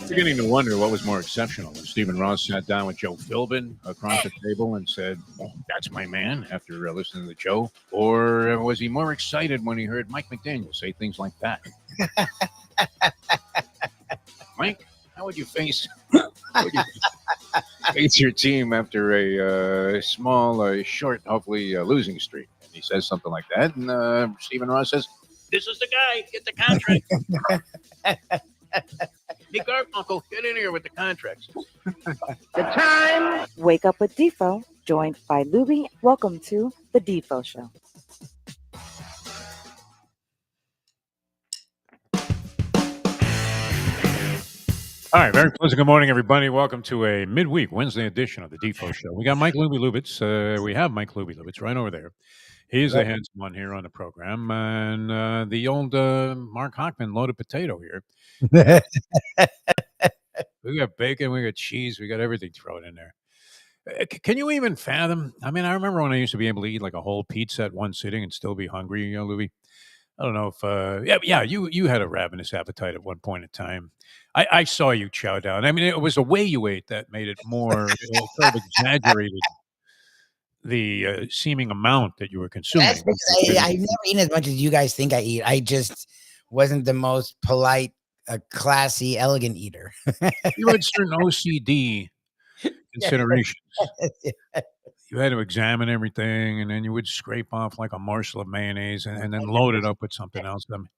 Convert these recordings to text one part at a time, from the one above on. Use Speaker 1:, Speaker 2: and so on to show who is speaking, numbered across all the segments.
Speaker 1: Beginning to wonder what was more exceptional when Stephen Ross sat down with Joe Philbin across the table and said, "Oh, that's my man," after listening to the Joe, or was he more excited when he heard Mike McDaniel say things like that? Mike, how would you face your team after a small, short, hopefully losing streak? And he says something like that, and Stephen Ross says, "This is the guy. Get the contract." Hey, Garfunkel, get in here with the contracts.
Speaker 2: The time. Wake up with Defo, joined by Lubie. Welcome to the Defo Show.
Speaker 1: All right, very pleasant good morning, everybody. Welcome to a midweek Wednesday edition of the Defo Show. We got Mike Lubie Lubitz. We have Mike Lubie Lubitz right over there. He's the handsome one here on the program, and the old Mark Hockman loaded potato here. We got bacon, we got cheese, we got everything thrown in there. Can you even fathom? I mean, I remember when I used to be able to eat like a whole pizza at one sitting and still be hungry, Louie. I don't know if, you had a ravenous appetite at one point in time. I saw you chow down. I mean, it was the way you ate that made it more sort of exaggerated. The seeming amount that you were consuming.
Speaker 3: That's because I've never eaten as much as you guys think I eat. I just wasn't the most polite, classy, elegant eater.
Speaker 1: You had certain OCD considerations. You had to examine everything, and then you would scrape off like a morsel of mayonnaise and then load it up with something else. I mean,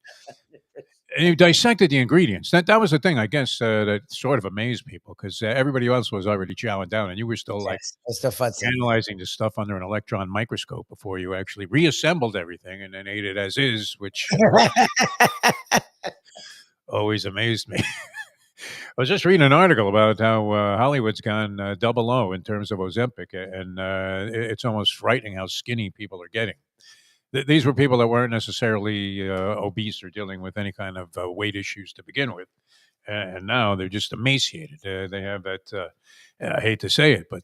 Speaker 1: and you dissected the ingredients. That was the thing, I guess, that sort of amazed people because everybody else was already chowing down, and you were still analyzing the stuff under an electron microscope before you actually reassembled everything and then ate it as is, which always amazed me. I was just reading an article about how Hollywood's gone double O in terms of Ozempic, and it's almost frightening how skinny people are getting. These were people that weren't necessarily obese or dealing with any kind of weight issues to begin with. And now they're just emaciated. They have that, I hate to say it, but,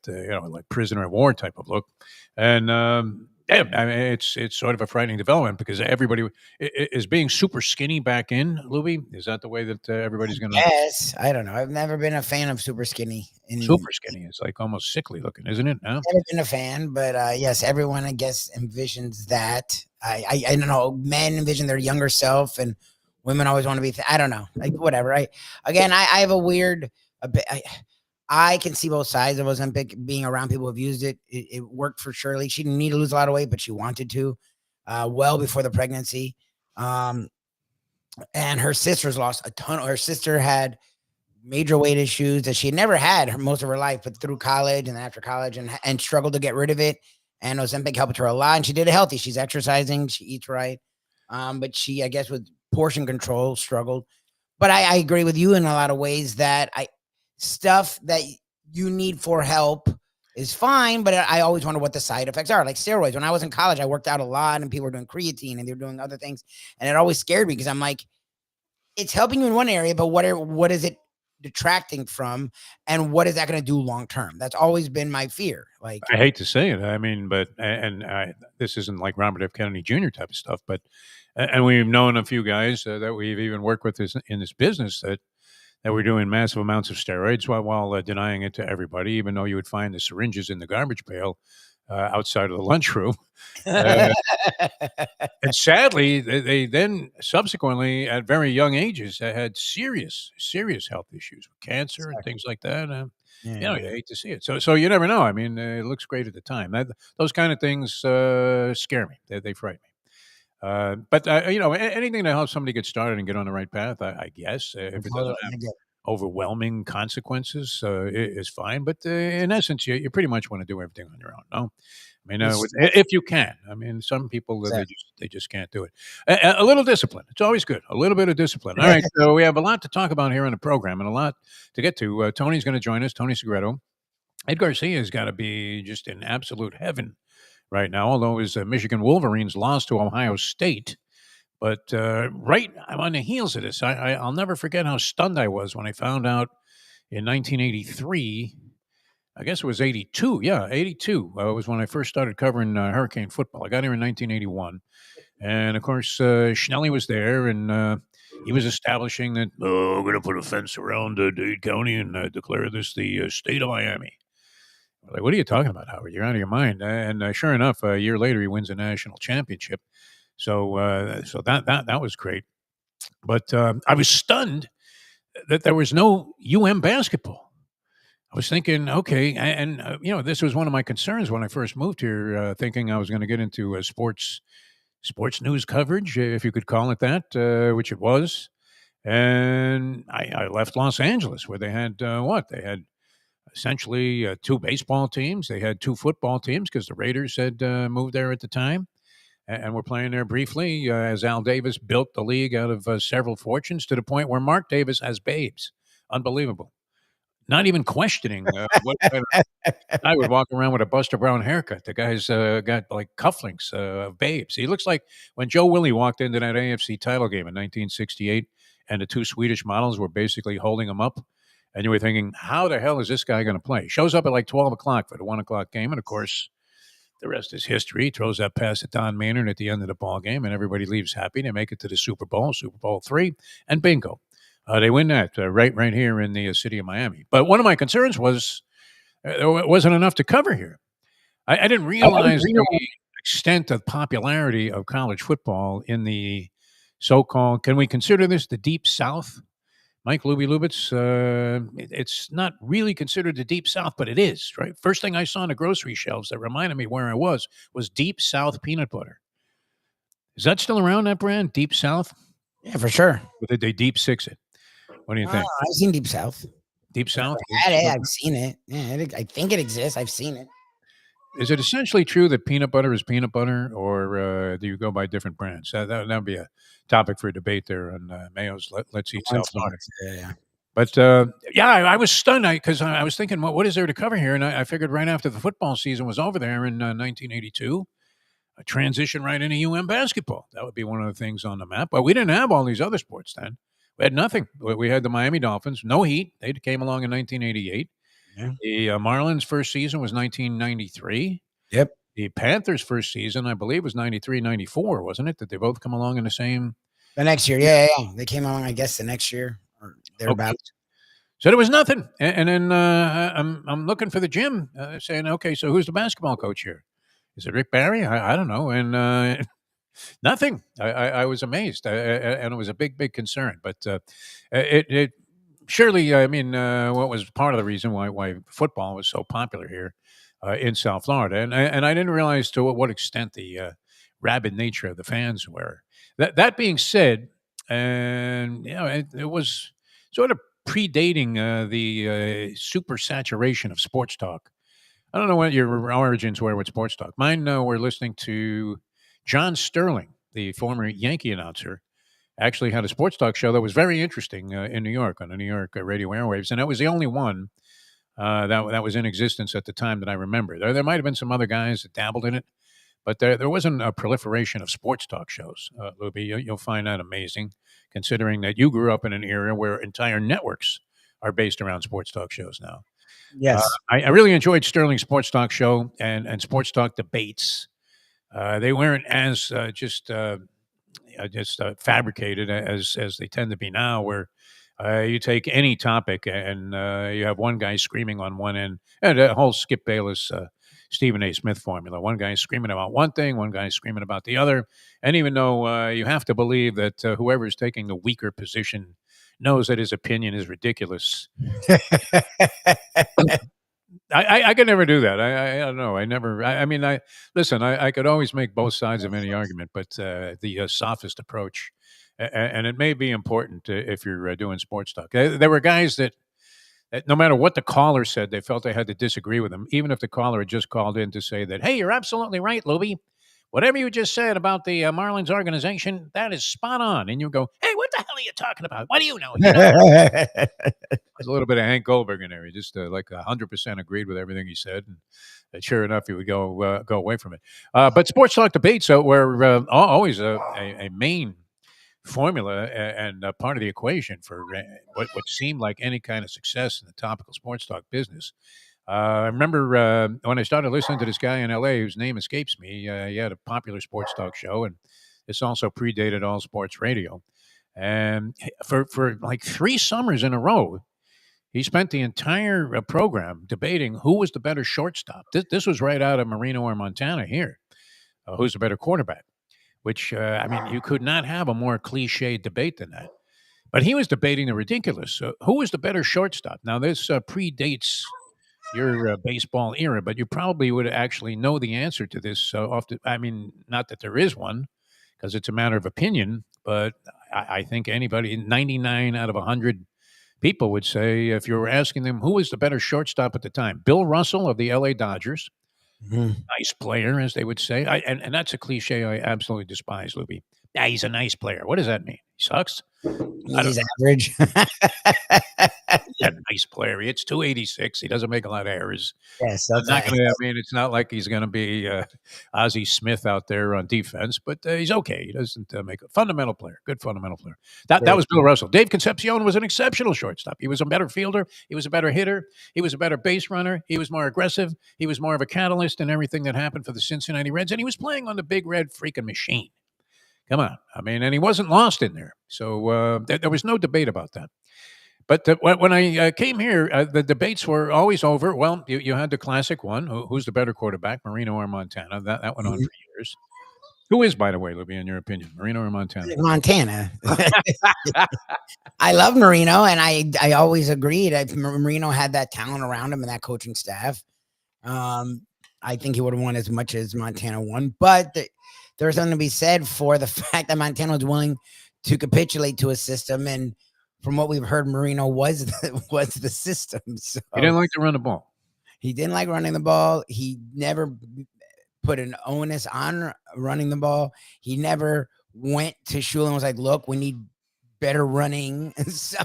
Speaker 1: like prisoner of war type of look. And, I mean, it's sort of a frightening development because everybody is being super skinny back in, Lubie. Is that the way that everybody's going to?
Speaker 3: Yes. I don't know. I've never been a fan of super skinny.
Speaker 1: Super skinny. It's like almost sickly looking, isn't it? No?
Speaker 3: Never been a fan, but yes, everyone, I guess, envisions that. I don't know. Men envision their younger self, and women always want to be. I don't know. Like whatever. I have a weird. I can see both sides of Ozempic. Being around people who've used it, it worked for Shirley. She didn't need to lose a lot of weight, but she wanted to, well before the pregnancy. And her sister's lost a ton. Her sister had major weight issues that she had never had most of her life, but through college and after college and struggled to get rid of it. And Ozempic helped her a lot, and she did it healthy. She's exercising, she eats right. But she, I guess, with portion control struggled. But I agree with you in a lot of ways that stuff that you need for help is fine, but I always wonder what the side effects are. Like steroids. When I was in college, I worked out a lot, and people were doing creatine, and they were doing other things, and it always scared me because I'm like, it's helping you in one area, but what is it detracting from, and what is that going to do long term? That's always been my fear. Like,
Speaker 1: I hate to say it, I mean, but this isn't like Robert F. Kennedy Jr. type of stuff, but and we've known a few guys that we've even worked with in this business that were doing massive amounts of steroids while denying it to everybody, even though you would find the syringes in the garbage pail outside of the lunchroom. And sadly, they then subsequently, at very young ages, had serious health issues, cancer and things like that. You hate to see it. So you never know. I mean, it looks great at the time. Those kind of things scare me. They frighten me. But anything to help somebody get started and get on the right path, I guess, if it doesn't have overwhelming consequences, is fine. But in essence, you pretty much want to do everything on your own. No, I mean, if you can. I mean, some people they just can't do it. A little discipline, it's always good. A little bit of discipline. All right, so we have a lot to talk about here on the program and a lot to get to. Tony's going to join us. Tony Segreto. Ed Garcia's got to be just in absolute heaven right now, although his Michigan Wolverines lost to Ohio State. But right on the heels of this, I'll never forget how stunned I was when I found out in 1983. I guess it was 82. Yeah, 82 was when I first started covering Hurricane football. I got here in 1981. And of course, Schnelly was there, and he was establishing that, oh, we're going to put a fence around Dade County and declare this the state of Miami. We're like, what are you talking about, Howard? You're out of your mind. And sure enough, a year later, he wins a national championship. So that was great. But I was stunned that there was no basketball. I was thinking, okay, and this was one of my concerns when I first moved here, thinking I was going to get into sports news coverage, if you could call it that, which it was. And I left Los Angeles, where they had what? They had essentially two baseball teams. They had two football teams because the Raiders had moved there at the time and were playing there briefly as Al Davis built the league out of several fortunes to the point where Mark Davis has babes. Unbelievable. Not even questioning what kind of I would walk around with a Buster Brown haircut. The guy's got like cufflinks of babes. He looks like when Joe Willie walked into that AFC title game in 1968 and the two Swedish models were basically holding him up. And you were thinking, how the hell is this guy going to play? Shows up at like 12 o'clock for the 1 o'clock game. And of course, the rest is history. He throws that pass at Don Maynard at the end of the ball game, and everybody leaves happy. They make it to the Super Bowl III, and bingo. They win that right here in the city of Miami. But one of my concerns was there wasn't enough to cover here. I didn't realize the extent of popularity of college football in the so-called, can we consider this the Deep South? Mike Lubie Lubitz, it's not really considered the Deep South, but it is, right? First thing I saw on the grocery shelves that reminded me where I was Deep South peanut butter. Is that still around, that brand, Deep South?
Speaker 3: Yeah, for sure.
Speaker 1: Or did they Deep Six it? What do you think?
Speaker 3: I've seen Deep South.
Speaker 1: Deep South?
Speaker 3: I've seen it. Yeah, I think it exists. I've seen it.
Speaker 1: Is it essentially true that peanut butter is peanut butter, or do you go by different brands? That would be a topic for debate there on Mayo's Let's Eat South Florida.
Speaker 3: Yeah.
Speaker 1: But I was stunned because I was thinking, well, what is there to cover here? And I figured right after the football season was over there in 1982, a transition right into basketball. That would be one of the things on the map. But we didn't have all these other sports then. We had nothing. We had the Miami Dolphins, no Heat. They came along in 1988. Yeah. The Marlins' first season was 1993.
Speaker 3: Yep.
Speaker 1: The Panthers' first season, I believe, was 93, 94, wasn't it? Did they both come along in the same?
Speaker 3: The next year, yeah. They came along, I guess, the next year or thereabouts.
Speaker 1: Okay. So there was nothing, and then I'm looking for the gym, saying, okay, so who's the basketball coach here? Is it Rick Barry? I don't know, and nothing. I was amazed, and it was a big concern. But it surely, I mean, what was part of the reason why football was so popular here in South Florida, and I didn't realize to what extent the rabid nature of the fans were. That being said, and it was sort of predating the super saturation of sports talk. I don't know what your origins were with sports talk. Mine were listening to John Sterling, the former Yankee announcer, actually had a sports talk show that was very interesting in New York on the New York radio airwaves, and that was the only one that was in existence at the time that I remember. There might have been some other guys that dabbled in it, but there wasn't a proliferation of sports talk shows. Lubie, you'll find that amazing, considering that you grew up in an era where entire networks are based around sports talk shows now.
Speaker 3: Yes.
Speaker 1: I really enjoyed Sterling's sports talk show and sports talk debates. They weren't as just fabricated as they tend to be now, where you take any topic and you have one guy screaming on one end, and a whole Skip Bayless, Stephen A. Smith formula. One guy screaming about one thing, one guy screaming about the other. And even though you have to believe that whoever is taking the weaker position knows that his opinion is ridiculous. I could never do that. I don't know. I could always make both sides of any argument, but the sophist approach, and it may be important if you're doing sports talk. There were guys that no matter what the caller said, they felt they had to disagree with him, even if the caller had just called in to say that, hey, you're absolutely right, Lubie. whatever you just said about the Marlins organization, that is spot on. And you go, hey, what the hell are you talking about? What do you know? You know, there's a little bit of Hank Goldberg in there. He just like 100% agreed with everything he said. And sure enough, he would go away from it. But sports talk debates were always a main formula and part of the equation for what seemed like any kind of success in the topical sports talk business. I remember when I started listening to this guy in LA whose name escapes me. He had a popular sports talk show, and this also predated all sports radio. And for like 3 summers in a row, he spent the entire program debating who was the better shortstop. This was right out of Marino or Montana here. Who's the better quarterback? Which, I mean, you could not have a more cliche debate than that. But he was debating the ridiculous. Who was the better shortstop? Now, this predates your baseball era, but you probably would actually know the answer to this. Often, I mean, not that there is one, because it's a matter of opinion, but I think anybody, 99 out of 100 people would say, if you were asking them who was the better shortstop at the time, Bill Russell of the LA Dodgers, nice player, as they would say. And that's a cliche I absolutely despise, Lubie. Yeah, he's a nice player. What does that mean? He sucks?
Speaker 3: He's average.
Speaker 1: He's a nice player. He hits 286. He doesn't make a lot of errors.
Speaker 3: Yes,
Speaker 1: I'm not going to. I mean, it's not like he's going to be Ozzie Smith out there on defense, but he's okay. He doesn't make a fundamental player. Good fundamental player. That was Bill Russell. Dave Concepcion was an exceptional shortstop. He was a better fielder. He was a better hitter. He was a better base runner. He was more aggressive. He was more of a catalyst in everything that happened for the Cincinnati Reds, and he was playing on the big red freaking machine. Come on. I mean, and he wasn't lost in there. So there was no debate about that. But when I came here, the debates were always over. Well, you had the classic one. Who's the better quarterback, Marino or Montana? That went on for years. Who is, by the way, Libby, in your opinion, Marino or Montana?
Speaker 3: Montana. I love Marino, and I always agreed. Marino had that talent around him and that coaching staff. I think he would have won as much as Montana won. But there's something to be said for the fact that Montana was willing to capitulate to a system, and from what we've heard, Marino was the system. So
Speaker 1: he didn't like to run the ball.
Speaker 3: He didn't like running the ball. He never put an onus on running the ball. He never went to Shula and was like, look, we need better running. So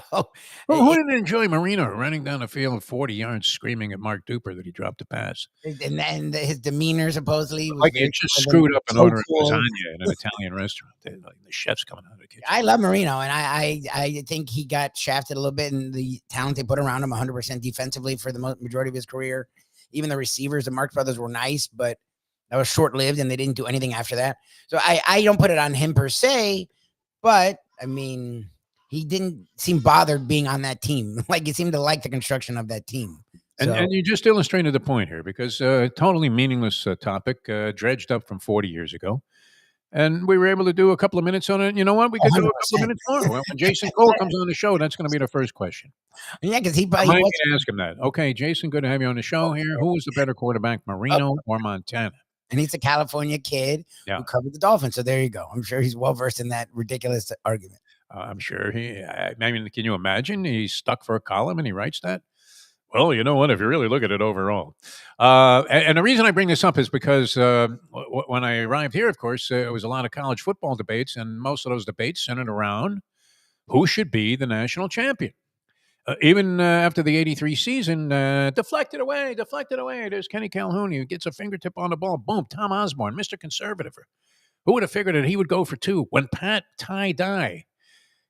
Speaker 1: who didn't enjoy Marino running down the field 40 yards screaming at Mark Duper that he dropped a pass?
Speaker 3: And his demeanor supposedly was
Speaker 1: like it just screwed up an order of lasagna in an Italian restaurant. Like the chef's coming out of the kitchen.
Speaker 3: I love Marino, and I think he got shafted a little bit in the talent they put around him 100% defensively for the majority of his career. Even the receivers, the Marx brothers, were nice, but that was short-lived, and they didn't do anything after that. So I don't put it on him per se, but I mean, he didn't seem bothered being on that team. Like, he seemed to like the construction of that team. So.
Speaker 1: And you just illustrated the point here, because totally meaningless topic dredged up from 40 years ago. And we were able to do a couple of minutes on it. You know what? We could 100%. Do a couple of minutes more. Well, when Jason Cole comes on the show, that's going to be the first question.
Speaker 3: Yeah, because he
Speaker 1: might ask him that. Okay, Jason, good to have you on the show here. Who was the better quarterback, Marino or Montana?
Speaker 3: And he's a California kid who covered the Dolphins. So there you go. I'm sure he's well-versed in that ridiculous argument.
Speaker 1: I'm sure I mean, can you imagine? He's stuck for a column and he writes that? Well, you know what? If you really look at it overall. And the reason I bring this up is because when I arrived here, of course, it was a lot of college football debates, and most of those debates centered around who should be the national champion. Even after the 83 season, deflected away. There's Kenny Calhoun. He gets a fingertip on the ball. Boom, Tom Osborne, Mr. Conservative. Who would have figured that he would go for 2 when Pat Tie-Dye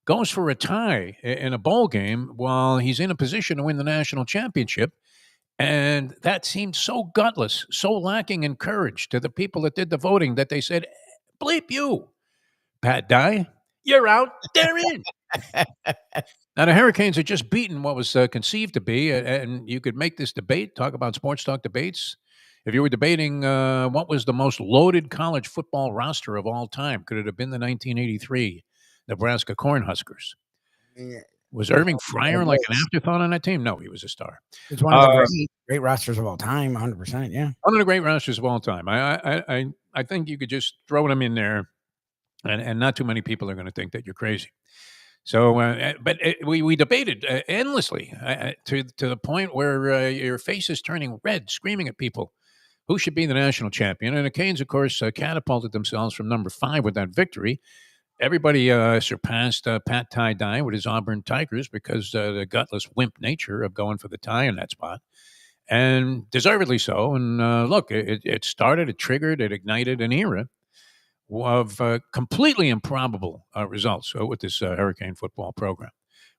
Speaker 1: goes for a tie in a bowl game while he's in a position to win the national championship? And that seemed so gutless, so lacking in courage to the people that did the voting that they said, bleep you, Pat Dye, you're out, they're in. Now, the Hurricanes had just beaten what was conceived to be, and you could make this debate, talk about sports talk debates. If you were debating what was the most loaded college football roster of all time, could it have been the 1983 Nebraska Cornhuskers?
Speaker 3: Yeah.
Speaker 1: Was Irving Fryer like an afterthought on that team? No, he was a star.
Speaker 3: It's one of the great rosters of all time, 100%, yeah.
Speaker 1: One of the great rosters of all time. I think you could just throw them in there, and not too many people are going to think that you're crazy. So, but we debated endlessly to the point where your face is turning red, screaming at people who should be the national champion. And the Canes, of course, catapulted themselves from number 5 with that victory. Everybody surpassed Pat Tie-Dye with his Auburn Tigers because the gutless wimp nature of going for the tie in that spot. And deservedly so. And look, it started, it triggered, it ignited an era of completely improbable results with this Hurricane football program,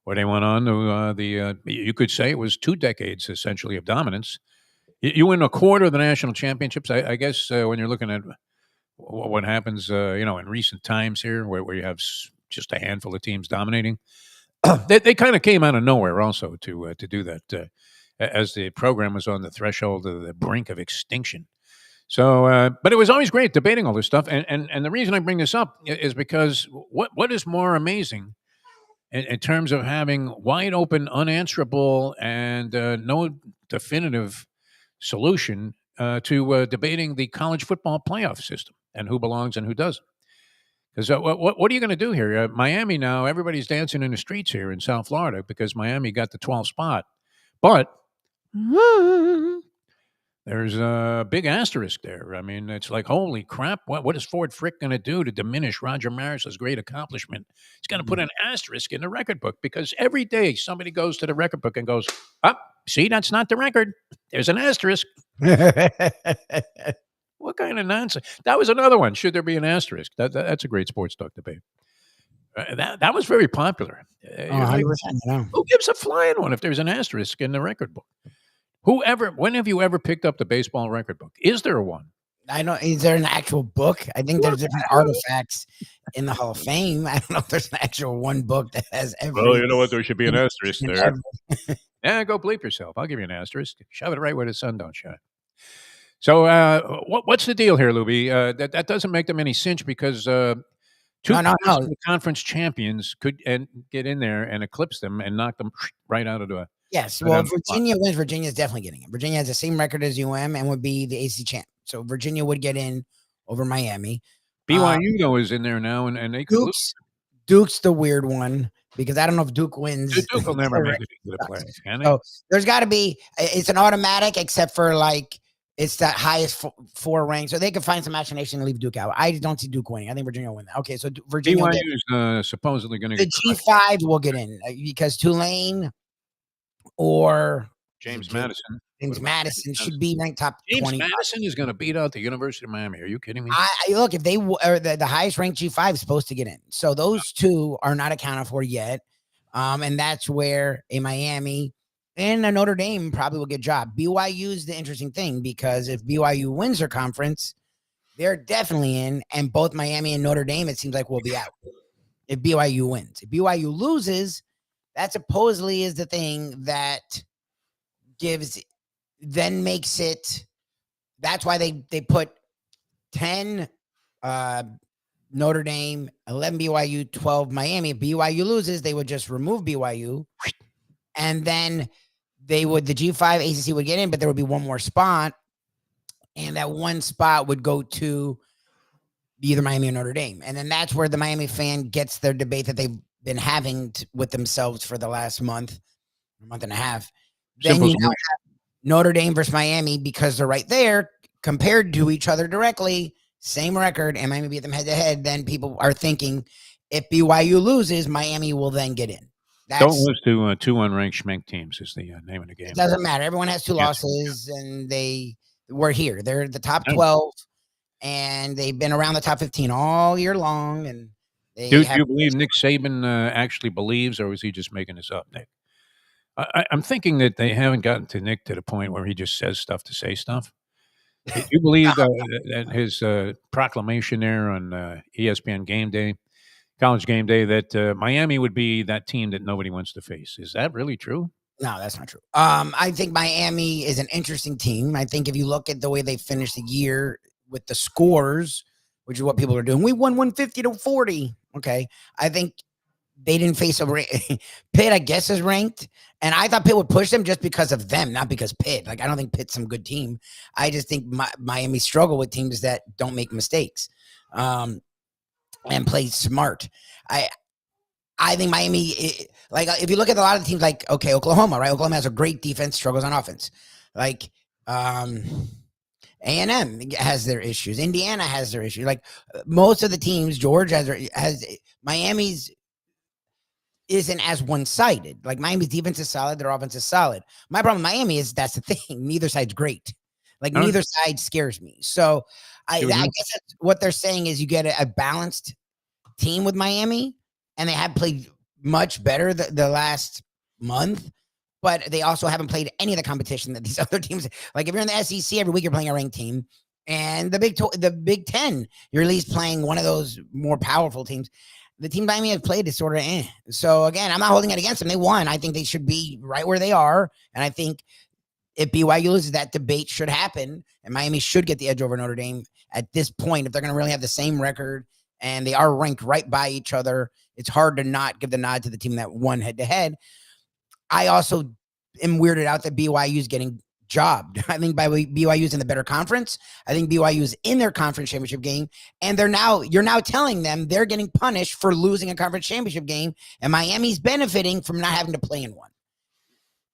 Speaker 1: where they went on to you could say it was 2 decades essentially of dominance. You win a quarter of the national championships. I guess when you're looking at what happens, in recent times here, where you have just a handful of teams dominating, they kind of came out of nowhere also to do that as the program was on the threshold of the brink of extinction. So, but it was always great debating all this stuff, and the reason I bring this up is because what is more amazing in terms of having wide open, unanswerable, and no definitive solution to debating the college football playoff system and who belongs and who doesn't. Because what are you going to do here? Miami now, everybody's dancing in the streets here in South Florida because Miami got the 12th spot. But there's a big asterisk there. I mean, it's like, holy crap, what is Ford Frick going to do to diminish Roger Maris's great accomplishment? He's going to put an asterisk in the record book because every day somebody goes to the record book and goes, see, that's not the record. There's an asterisk. What kind of nonsense? That was another one. Should there be an asterisk? That's a great sports talk debate. That was very popular.
Speaker 3: 100%, yeah.
Speaker 1: Who gives a flying one if there's an asterisk in the record book? When have you ever picked up the baseball record book? Is there one?
Speaker 3: I know. Is there an actual book? I think there's different artifacts in the Hall of Fame. I don't know if there's an actual one book that has every.
Speaker 1: Well, you know what? There should be an asterisk there. Yeah, go bleep yourself. I'll give you an asterisk. Shove it right where the sun don't shine. So, what's the deal here, Lubie? That doesn't make them any cinch because two conference champions could get in there and eclipse them and knock them right out of the.
Speaker 3: Yes, well, Virginia wins. Virginia's definitely getting it. Virginia has the same record as UM and would be the AC champ. So Virginia would get in over Miami.
Speaker 1: BYU though is in there now, and they could lose.
Speaker 3: Duke's the weird one because I don't know if Duke wins.
Speaker 1: Duke will never make it into the playoffs, can they?
Speaker 3: So there's got to be. It's an automatic, except for like it's that highest 4 rank, so they could find some machination and leave Duke out. I don't see Duke winning. I think Virginia will win that. Okay, so Virginia.
Speaker 1: BYU is supposedly going to
Speaker 3: get the G5 will get in because Tulane. Or
Speaker 1: James Madison.
Speaker 3: James Madison should be ranked top 20.
Speaker 1: James Madison is going to beat out the University of Miami. Are you kidding me?
Speaker 3: Look, if they are the highest ranked G5 is supposed to get in. So those two are not accounted for yet. And that's where a Miami and a Notre Dame probably will get a job. BYU is the interesting thing because if BYU wins their conference, they're definitely in. And both Miami and Notre Dame, it seems like, will be out if BYU wins. If BYU loses, that supposedly is the thing that makes it. That's why they put 10 Notre Dame, 11 BYU, 12 Miami. If BYU loses, they would just remove BYU. And then the G5 ACC would get in, but there would be one more spot. And that one spot would go to either Miami or Notre Dame. And then that's where the Miami fan gets their debate that they've been having with themselves for the last month and a half. Then you have Notre Dame versus Miami because they're right there compared to each other directly, same record, and Miami beat them head to head. Then people are thinking if BYU loses, Miami will then get in.
Speaker 1: Don't lose to 2 unranked schmink teams is the name of the game.
Speaker 3: It doesn't matter. Everyone has 2 losses, and we're here. They're the top 12, and they've been around the top 15 all year long, and
Speaker 1: do you believe Nick Saban actually believes, or was he just making this up, Nick? I'm thinking that they haven't gotten to Nick to the point where he just says stuff to say stuff. Do you believe that his proclamation there on ESPN Game Day, College Game Day, that Miami would be that team that nobody wants to face? Is that really true?
Speaker 3: No, that's not true. I think Miami is an interesting team. I think if you look at the way they finished the year with the scores, which is what people are doing, we won 150-40. Okay. I think they didn't face Pitt, I guess, is ranked. And I thought Pitt would push them just because of them, not because Pitt. Like, I don't think Pitt's some good team. I just think Miami struggle with teams that don't make mistakes and play smart. I think Miami, if you look at a lot of the teams, like, okay, Oklahoma, right? Oklahoma has a great defense, struggles on offense. Like, A&M has their issues. Indiana has their issues. Like most of the teams, Georgia has Miami's isn't as one-sided. Like Miami's defense is solid, their offense is solid. My problem with Miami is that's the thing. Neither side's great. Like
Speaker 1: I don't
Speaker 3: neither side scares me. So I
Speaker 1: see what you mean.
Speaker 3: guess that's what they're saying is you get a balanced team with Miami, and they have played much better the last month. But they also haven't played any of the competition that these other teams. Like if you're in the SEC every week, you're playing a ranked team, and the Big Ten, you're at least playing one of those more powerful teams. The team Miami has played is sort of So again, I'm not holding it against them. They won. I think they should be right where they are, and I think if BYU loses, that debate should happen, and Miami should get the edge over Notre Dame at this point if they're going to really have the same record and they are ranked right by each other. It's hard to not give the nod to the team that won head to head. I also am weirded out that BYU is getting jobbed. I think BYU is in the better conference. I think BYU is in their conference championship game, and you're now telling them they're getting punished for losing a conference championship game, and Miami's benefiting from not having to play in one.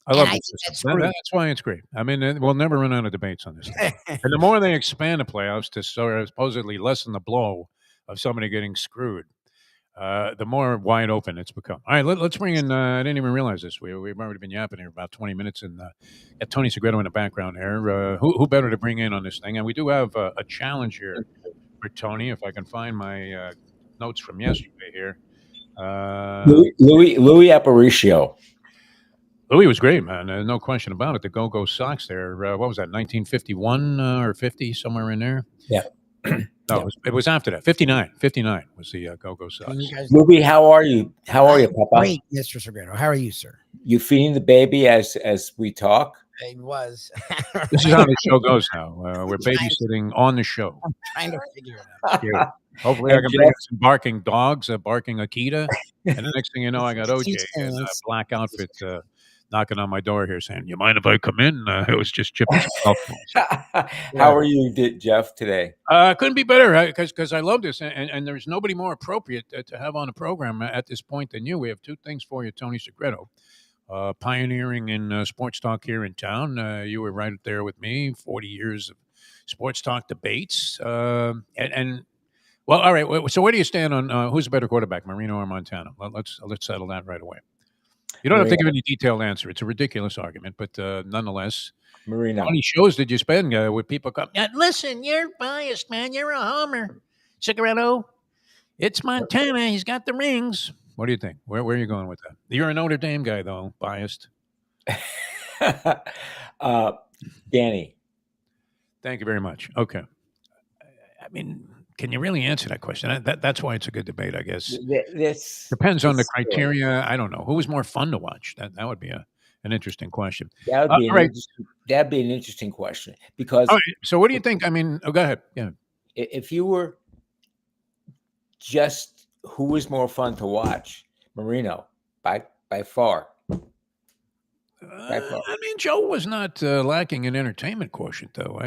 Speaker 1: I love
Speaker 3: And
Speaker 1: this. That's why it's great. I mean, we'll never run out of debates on this thing. And the more they expand the playoffs to supposedly lessen the blow of somebody getting screwed, the more wide open it's become. All right, let's bring in. I didn't even realize this. We've already been yapping here about 20 minutes, and got Tony Segreto in the background here. Who better to bring in on this thing? And we do have a challenge here for Tony. If I can find my notes from yesterday here.
Speaker 4: Louis Aparicio.
Speaker 1: Louis was great, man. No question about it. The Go-Go Sox there. What was that, 1951 or 50, somewhere in there?
Speaker 4: Yeah.
Speaker 1: No, it was after that. 59. 59 was the Go-Go Sox.
Speaker 4: Louis, how are you? How are you, Papa?
Speaker 3: Great, Mr. Segreto. How are you, sir?
Speaker 4: You feeding the baby as we talk?
Speaker 3: It was.
Speaker 1: This is how the show goes now. We're babysitting on the show.
Speaker 3: I'm trying to figure it out.
Speaker 1: Yeah. Hopefully I can bring in some barking dogs, barking Akita. And the next thing you know, I got OJ in a black outfit knocking on my door here saying, "You mind if I come in?" It was just chipping some golf balls.
Speaker 4: How are you, Jeff, today?
Speaker 1: Couldn't be better because I love this. And there's nobody more appropriate to have on the program at this point than you. We have two things for you, Tony Segreto. Pioneering in sports talk here in town. You were right there with me, 40 years of sports talk debates. Well, all right. So where do you stand on who's a better quarterback, Marino or Montana? Let's settle that right away. You don't have to give any detailed answer. It's a ridiculous argument, but nonetheless,
Speaker 4: Marino.
Speaker 1: How many shows did you spend with people come? Yeah, listen, you're biased, man. You're a homer, Segreto. It's Montana. He's got the rings. What do you think? Where are you going with that? You're a Notre Dame guy, though. Biased.
Speaker 4: Danny.
Speaker 1: Thank you very much. Okay. I mean, can you really answer that question? That's why it's a good debate, I guess.
Speaker 4: This
Speaker 1: depends on the criteria. I don't know. Who was more fun to watch? That would be an interesting question.
Speaker 4: That'd be an interesting question because.
Speaker 1: All right. So, what do you think? I mean, go ahead. Yeah.
Speaker 4: If you were just who was more fun to watch, Marino by far.
Speaker 1: I mean, Joe was not lacking in entertainment quotient, though.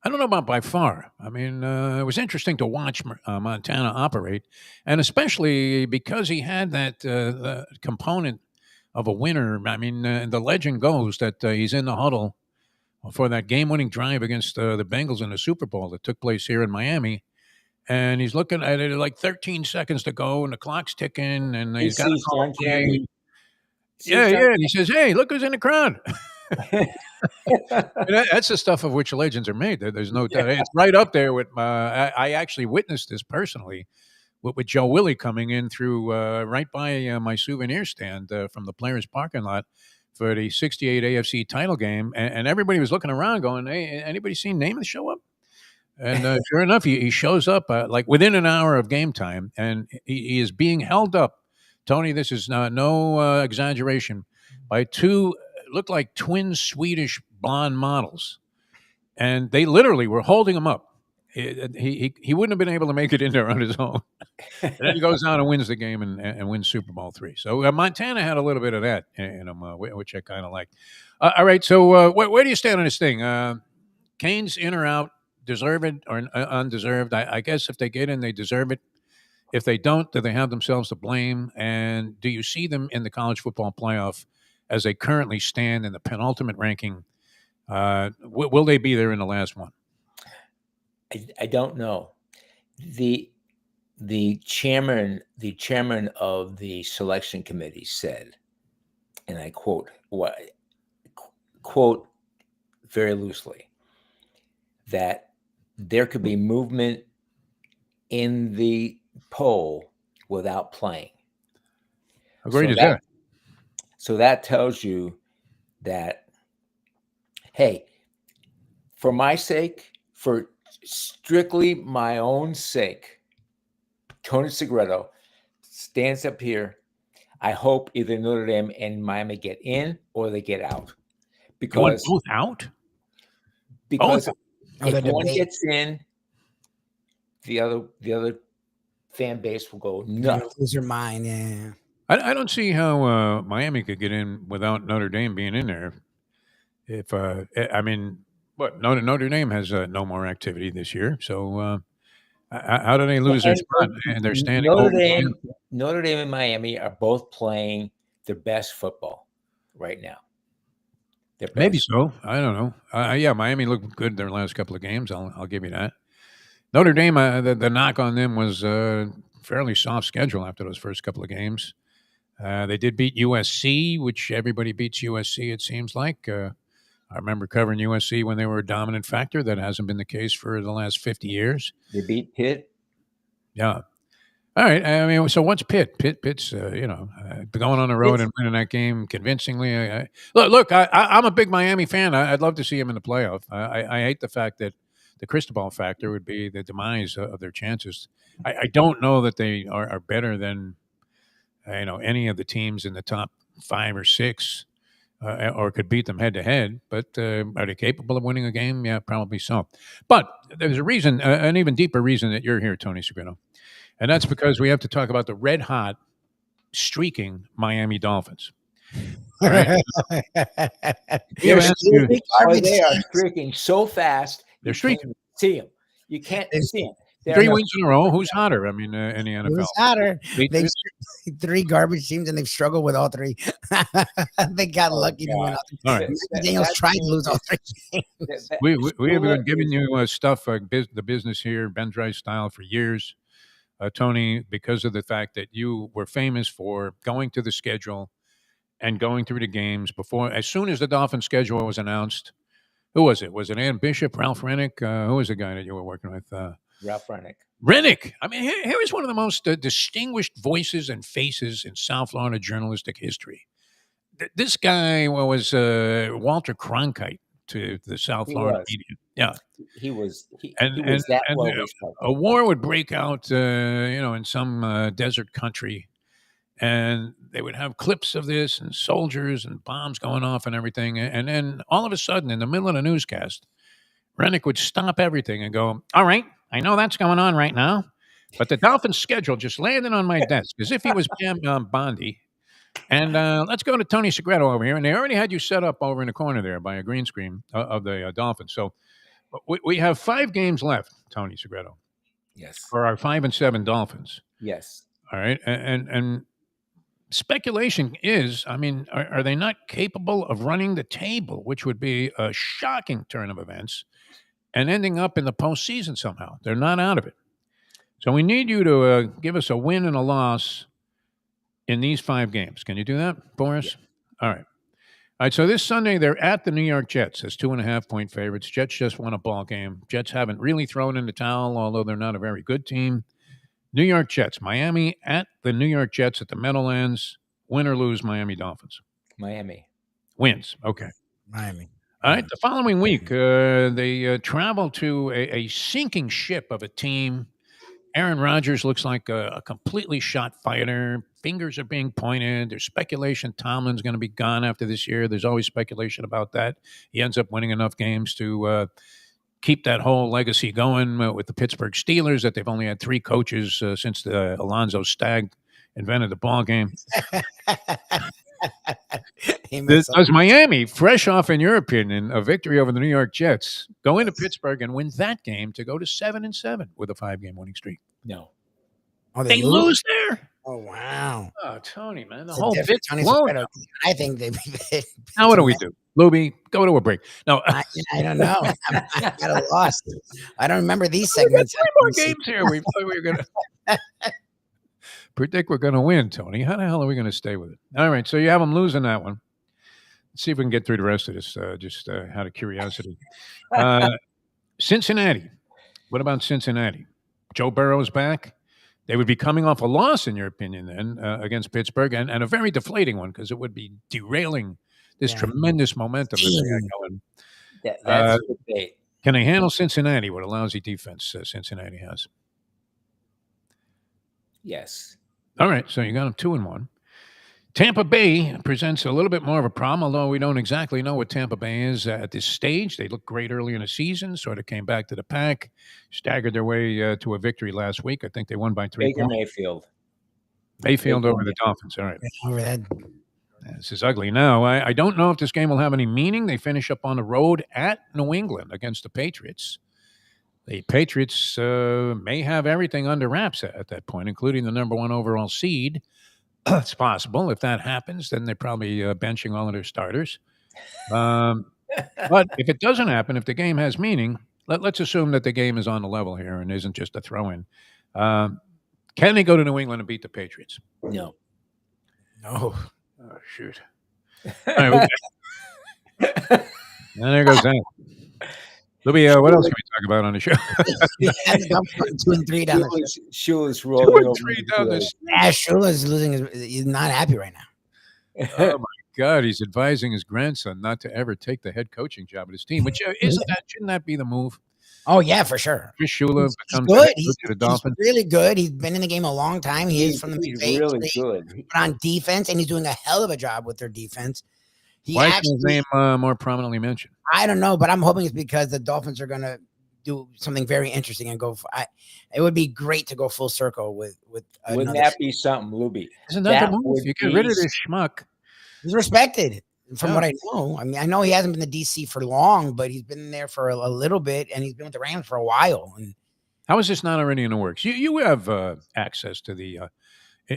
Speaker 1: I don't know about by far. I mean, it was interesting to watch Montana operate, and especially because he had that component of a winner. I mean, the legend goes that he's in the huddle for that game-winning drive against the Bengals in the Super Bowl that took place here in Miami, and he's looking at it like 13 seconds to go, and the clock's ticking, and he's got a call. Yeah, and he says, "Hey, look who's in the crowd." That's the stuff of which legends are made. There's no doubt. It's right up there with. I actually witnessed this personally with Joe Willie coming in through right by my souvenir stand from the Players Parking Lot for the '68 AFC title game, and everybody was looking around, going, "Hey, anybody seen Namath show up?" And sure enough, he shows up like within an hour of game time, and he is being held up. Tony, this is no exaggeration, by two looked like twin Swedish blonde models, and they literally were holding him up. He wouldn't have been able to make it in there on his own. And then he goes down and wins the game and wins Super Bowl III. So Montana had a little bit of that in him, which I kind of like. All right, so where do you stand on this thing? Canes in or out, deserved or undeserved? I guess if they get in, they deserve it. If they don't, do they have themselves to blame? And do you see them in the college football playoff as they currently stand in the penultimate ranking Will they be there in the last one?
Speaker 4: I don't know. The chairman of the selection committee said, and I quote very loosely, that there could be movement in the poll without playing.
Speaker 1: How great is that?
Speaker 4: So that tells you that, hey, for my sake, for strictly my own sake, Tony Segreto stands up here. I hope either Notre Dame and Miami get in or they get out.
Speaker 1: You want
Speaker 4: Because
Speaker 1: both out?
Speaker 4: If one gets in, the other fan base will go nuts.
Speaker 3: Lose your mind, yeah.
Speaker 1: I don't see how Miami could get in without Notre Dame being in there. If I mean, what Notre Dame has no more activity this year, so how do they lose their spot? And they're standing
Speaker 4: Notre Dame and Miami are both playing their best football right now.
Speaker 1: Maybe so. I don't know. Yeah, Miami looked good their last couple of games. I'll give you that. Notre Dame, the knock on them was fairly soft schedule after those first couple of games. They did beat USC, which everybody beats USC, it seems like. I remember covering USC when they were a dominant factor. That hasn't been the case for the last 50 years.
Speaker 4: They beat Pitt.
Speaker 1: Yeah. All right. I mean, so what's Pitt? Pitt's, going on the road and winning that game convincingly. Look, I'm a big Miami fan. I'd love to see him in the playoff. I hate the fact that the Cristobal factor would be the demise of their chances. I don't know that they are better than, any of the teams in the top 5 or 6. Or could beat them head to head, but are they capable of winning a game? Yeah, probably so. But there's a reason, an even deeper reason that you're here, Tony Segreto, and that's because we have to talk about the red hot, streaking Miami Dolphins. All right?
Speaker 4: They are streaking so fast.
Speaker 1: They're streaking.
Speaker 4: You can't see them. You can't see them.
Speaker 1: 3 wins in a row. Who's hotter? I mean, in the NFL.
Speaker 3: Who's hotter? 3 garbage teams, and they've struggled with all 3. They got lucky to win all 3.
Speaker 1: All right.
Speaker 3: Daniels tried to lose all 3 games.
Speaker 1: We have been giving you stuff like the business here, Ben Dry style, for years, Tony, because of the fact that you were famous for going to the schedule and going through the games before. As soon as the Dolphins schedule was announced, who was it? Was it Ann Bishop, Ralph Rennick? Who was the guy that you were working with?
Speaker 4: Ralph Rennick.
Speaker 1: Rennick. I mean, here is one of the most distinguished voices and faces in South Florida journalistic history. This guy was Walter Cronkite to the South Florida media. Yeah,
Speaker 4: he was. He
Speaker 1: and
Speaker 4: was that well.
Speaker 1: A war would break out, in some desert country, and they would have clips of this and soldiers and bombs going off and everything. And then all of a sudden, in the middle of the newscast, Rennick would stop everything and go, "All right, I know that's going on right now, but the Dolphins' schedule just landed on my desk as if he was Bondi. And let's go to Tony Segreto over here." And they already had you set up over in the corner there by a green screen of the Dolphins. So we have 5 games left, Tony Segreto.
Speaker 4: Yes.
Speaker 1: For our 5-7 Dolphins.
Speaker 4: Yes.
Speaker 1: All right. And speculation is, I mean, are they not capable of running the table, which would be a shocking turn of events, and ending up in the postseason somehow? They're not out of it. So we need you to give us a win and a loss in these 5 games. Can you do that for us? Yeah. All right. All right, so this Sunday, they're at the New York Jets as 2.5-point favorites. Jets just won a ball game. Jets haven't really thrown in the towel, although they're not a very good team. New York Jets. Miami at the New York Jets at the Meadowlands. Win or lose, Miami Dolphins?
Speaker 4: Miami.
Speaker 1: Wins. Okay.
Speaker 3: Miami.
Speaker 1: All right, the following week, they travel to a sinking ship of a team. Aaron Rodgers looks like a completely shot fighter. Fingers are being pointed. There's speculation Tomlin's going to be gone after this year. There's always speculation about that. He ends up winning enough games to keep that whole legacy going with the Pittsburgh Steelers, that they've only had 3 coaches since Alonzo Stagg invented the ball game. Does Miami, fresh off, in your opinion, a victory over the New York Jets, go into Pittsburgh and win that game to go to 7-7 with a 5-game winning streak?
Speaker 4: No.
Speaker 3: Oh,
Speaker 1: they lose there?
Speaker 3: Oh, wow.
Speaker 1: Oh, Tony, man. The
Speaker 3: It's
Speaker 1: whole bit's blown.
Speaker 3: I think they
Speaker 1: Now what do we do? Lubie, go to a break. No,
Speaker 3: I don't know. I'm at a loss. I don't remember these segments.
Speaker 1: three more games here. We thought we were going to predict we're going to win, Tony. How the hell are we going to stay with it? All right, so you have them losing that one. Let's see if we can get through the rest of this, just out of curiosity. Cincinnati. What about Cincinnati? Joe Burrow's back. They would be coming off a loss, in your opinion, then, against Pittsburgh, and a very deflating one because it would be derailing this tremendous momentum that they had going.
Speaker 4: That's debate.
Speaker 1: Can they handle Cincinnati, what a lousy defense Cincinnati has?
Speaker 4: Yes.
Speaker 1: All right, so you got them 2-1. Tampa Bay presents a little bit more of a problem, although we don't exactly know what Tampa Bay is at this stage. They looked great early in the season, sort of came back to the pack, staggered their way to a victory last week. I think they won by 3
Speaker 4: Baker
Speaker 1: points.
Speaker 4: Mayfield
Speaker 1: over the Dolphins. All right.
Speaker 3: Over that.
Speaker 1: This is ugly now. I don't know if this game will have any meaning. They finish up on the road at New England against the Patriots. The Patriots may have everything under wraps at that point, including the number 1 overall seed. It's possible. If that happens, then they're probably benching all of their starters. But if it doesn't happen, if the game has meaning, let's assume that the game is on the level here and isn't just a throw-in. Can they go to New England and beat the Patriots?
Speaker 4: No.
Speaker 1: Oh, shoot. All right, and there goes that. Lubie, what else can we talk about on the show?
Speaker 3: 2 and 3 down the stretch.
Speaker 4: Shula's rolling over.
Speaker 1: 2 and 3 down the stretch.
Speaker 3: Yeah, Shula's losing. He's not happy right now.
Speaker 1: Oh my God, he's advising his grandson not to ever take the head coaching job at his team. Which shouldn't that be the move?
Speaker 3: Oh yeah, for sure.
Speaker 1: Chris Shula becomes
Speaker 3: good.
Speaker 1: The Dolphins.
Speaker 3: He's really good. He's been in the game a long time. He's from the
Speaker 4: He's really good.
Speaker 3: But on defense, and he's doing a hell of a job with their defense.
Speaker 1: Why is his name more prominently mentioned?
Speaker 3: I don't know, but I'm hoping it's because the Dolphins are going to do something very interesting and go. It would be great to go full circle with.
Speaker 4: Wouldn't that be something, Lubie?
Speaker 1: Isn't that the move? You get rid of this schmuck.
Speaker 3: He's respected from what I know. I mean, I know he hasn't been to DC for long, but he's been there for a little bit, and he's been with the Rams for a while. And
Speaker 1: how is this not already in the works? You have access to the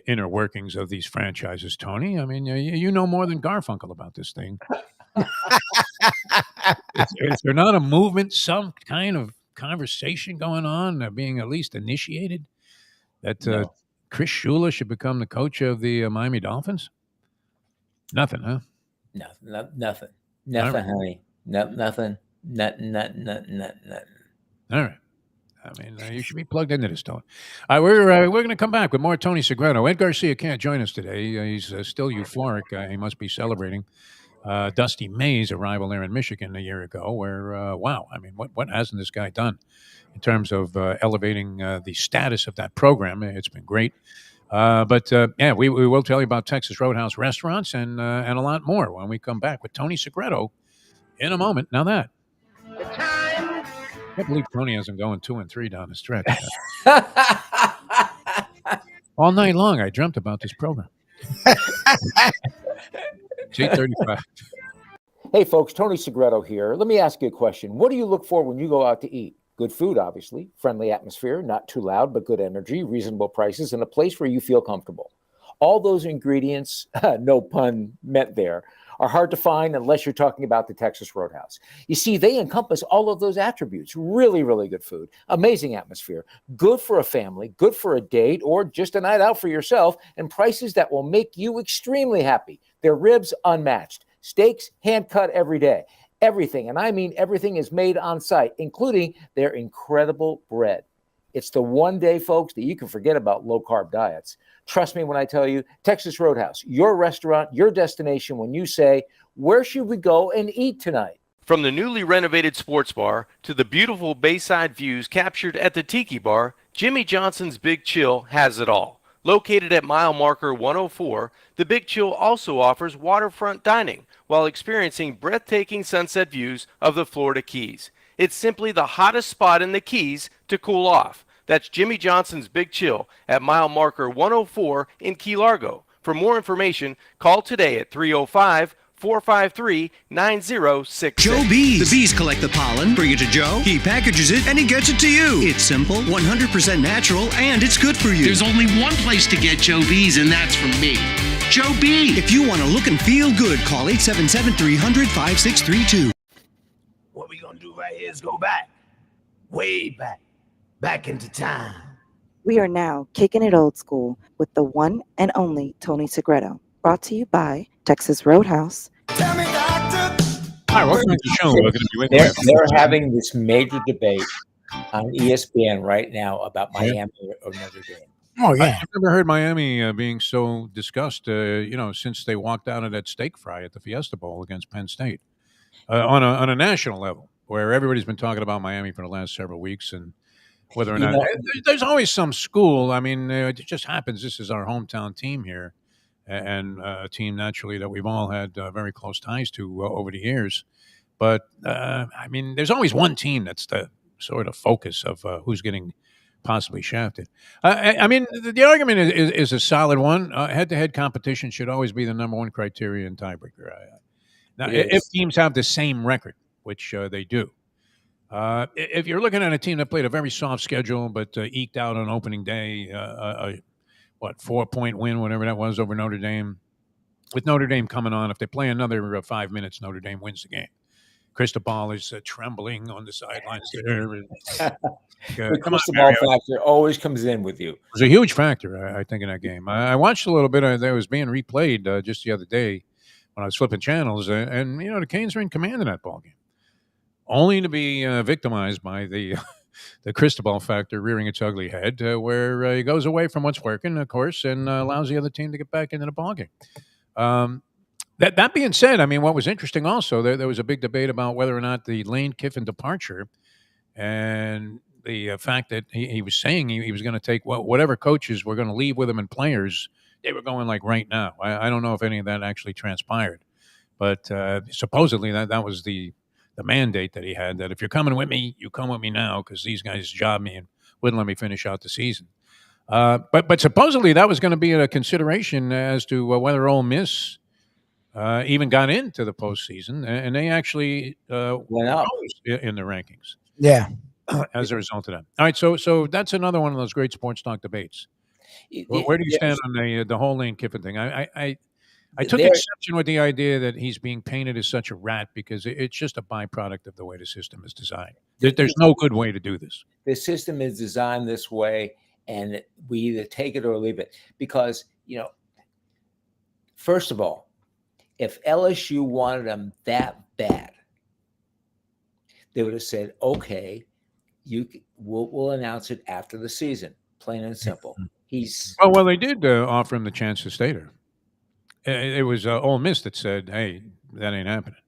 Speaker 1: inner workings of these franchises, Tony. I mean, you know more than Garfunkel about this thing. Is there not a movement, some kind of conversation going on, being at least initiated, that Chris Shula should become the coach of the Miami Dolphins? Nothing, huh?
Speaker 4: Nothing, honey. Nothing.
Speaker 1: All right. I mean, you should be plugged into this, Tony. All right, we're going to come back with more Tony Segreto. Ed Garcia can't join us today. He's still euphoric. He must be celebrating Dusty May's arrival there in Michigan a year ago, where, wow, I mean, what hasn't this guy done in terms of elevating the status of that program? It's been great. But we will tell you about Texas Roadhouse restaurants and a lot more when we come back with Tony Segreto in a moment. Now that.
Speaker 2: The time.
Speaker 1: I can't believe Tony hasn't going 2 and 3 down the stretch. All night long, I dreamt about this program. It's 8:35.
Speaker 4: Hey, folks, Tony Segreto here. Let me ask you a question. What do you look for when you go out to eat? Good food, obviously, friendly atmosphere, not too loud, but good energy, reasonable prices, and a place where you feel comfortable. All those ingredients, no pun meant there, are hard to find unless you're talking about the Texas Roadhouse. You see, they encompass all of those attributes. Really, really good food, amazing atmosphere, good for a family, good for a date, or just a night out for yourself, and prices that will make you extremely happy. Their ribs, unmatched. Steaks, hand-cut every day. Everything, and I mean everything, is made on site, including their incredible bread. It's the one day, folks, that you can forget about low-carb diets. Trust me when I tell you, Texas Roadhouse, your restaurant, your destination when you say, where should we go and eat tonight?
Speaker 5: From the newly renovated sports bar to the beautiful bayside views captured at the Tiki Bar, Jimmy Johnson's Big Chill has it all. Located at mile marker 104, the Big Chill also offers waterfront dining while experiencing breathtaking sunset views of the Florida Keys. It's simply the hottest spot in the Keys to cool off. That's Jimmy Johnson's Big Chill at mile marker 104 in Key Largo. For more information, call today at 305-453-9066.
Speaker 6: Joe Bees. The bees collect the pollen, bring it to Joe, he packages it, and he gets it to you. It's simple, 100% natural, and it's good for you.
Speaker 7: There's only one place to get Joe Bees, and that's from me.
Speaker 6: Joe B. If you want to look and feel good, call 877-300-5632.
Speaker 7: What we gonna do right here is go back, way back into time.
Speaker 2: We are now kicking it old school with the one and only Tony Segreto. Brought to you by Texas Roadhouse.
Speaker 7: Tell me, doctor.
Speaker 1: All right, welcome to the show. We're going to be with
Speaker 4: They're having this major debate on ESPN right now about Miami or Notre Dame.
Speaker 3: Oh yeah.
Speaker 1: I've never heard Miami being so discussed, since they walked out of that steak fry at the Fiesta Bowl against Penn State on a national level, where everybody's been talking about Miami for the last several weeks and whether or not there's always some school. I mean, it just happens. This is our hometown team here, and a team naturally that we've all had very close ties to over the years. But I mean, there's always one team that's the sort of focus of who's getting possibly shafted. I mean, the argument is a solid one. Head-to-head competition should always be the number one criteria in tiebreaker. Now, if teams have the same record, which they do, if you're looking at a team that played a very soft schedule but eked out on opening day, 4-point win, whatever that was, over Notre Dame, with Notre Dame coming on, if they play another 5 minutes, Notre Dame wins the game. Cristobal is trembling on the sidelines there.
Speaker 4: The Cristobal factor always comes in with you.
Speaker 1: It was a huge factor, I think, in that game. I watched a little bit. That was being replayed just the other day when I was flipping channels, and the Canes are in command in that ballgame, only to be victimized by the Cristobal factor rearing its ugly head, where he goes away from what's working, of course, and allows the other team to get back into the ballgame. That being said, I mean, what was interesting also, there was a big debate about whether or not the Lane Kiffin departure and the fact that he was saying he was going to take whatever coaches were going to leave with him and players, they were going like right now. I don't know if any of that actually transpired, but supposedly that was the mandate that he had, that if you're coming with me, you come with me now, because these guys jobbed me and wouldn't let me finish out the season. But supposedly that was going to be a consideration as to whether Ole Miss even got into the postseason, and they actually
Speaker 4: went up
Speaker 1: in the rankings.
Speaker 3: Yeah.
Speaker 1: As a result of that. All right, so that's another one of those great sports talk debates. Where do you stand on the whole Lane Kiffin thing? I took exception with the idea that he's being painted as such a rat, because it's just a byproduct of the way the system is designed. There's no good way to do this.
Speaker 4: The system is designed this way, and we either take it or leave it. Because, first of all, if LSU wanted him that bad, they would have said, okay, we'll announce it after the season, plain and simple.
Speaker 1: Well, they did offer him the chance to stay there. It was Ole Miss that said, hey, that ain't happening.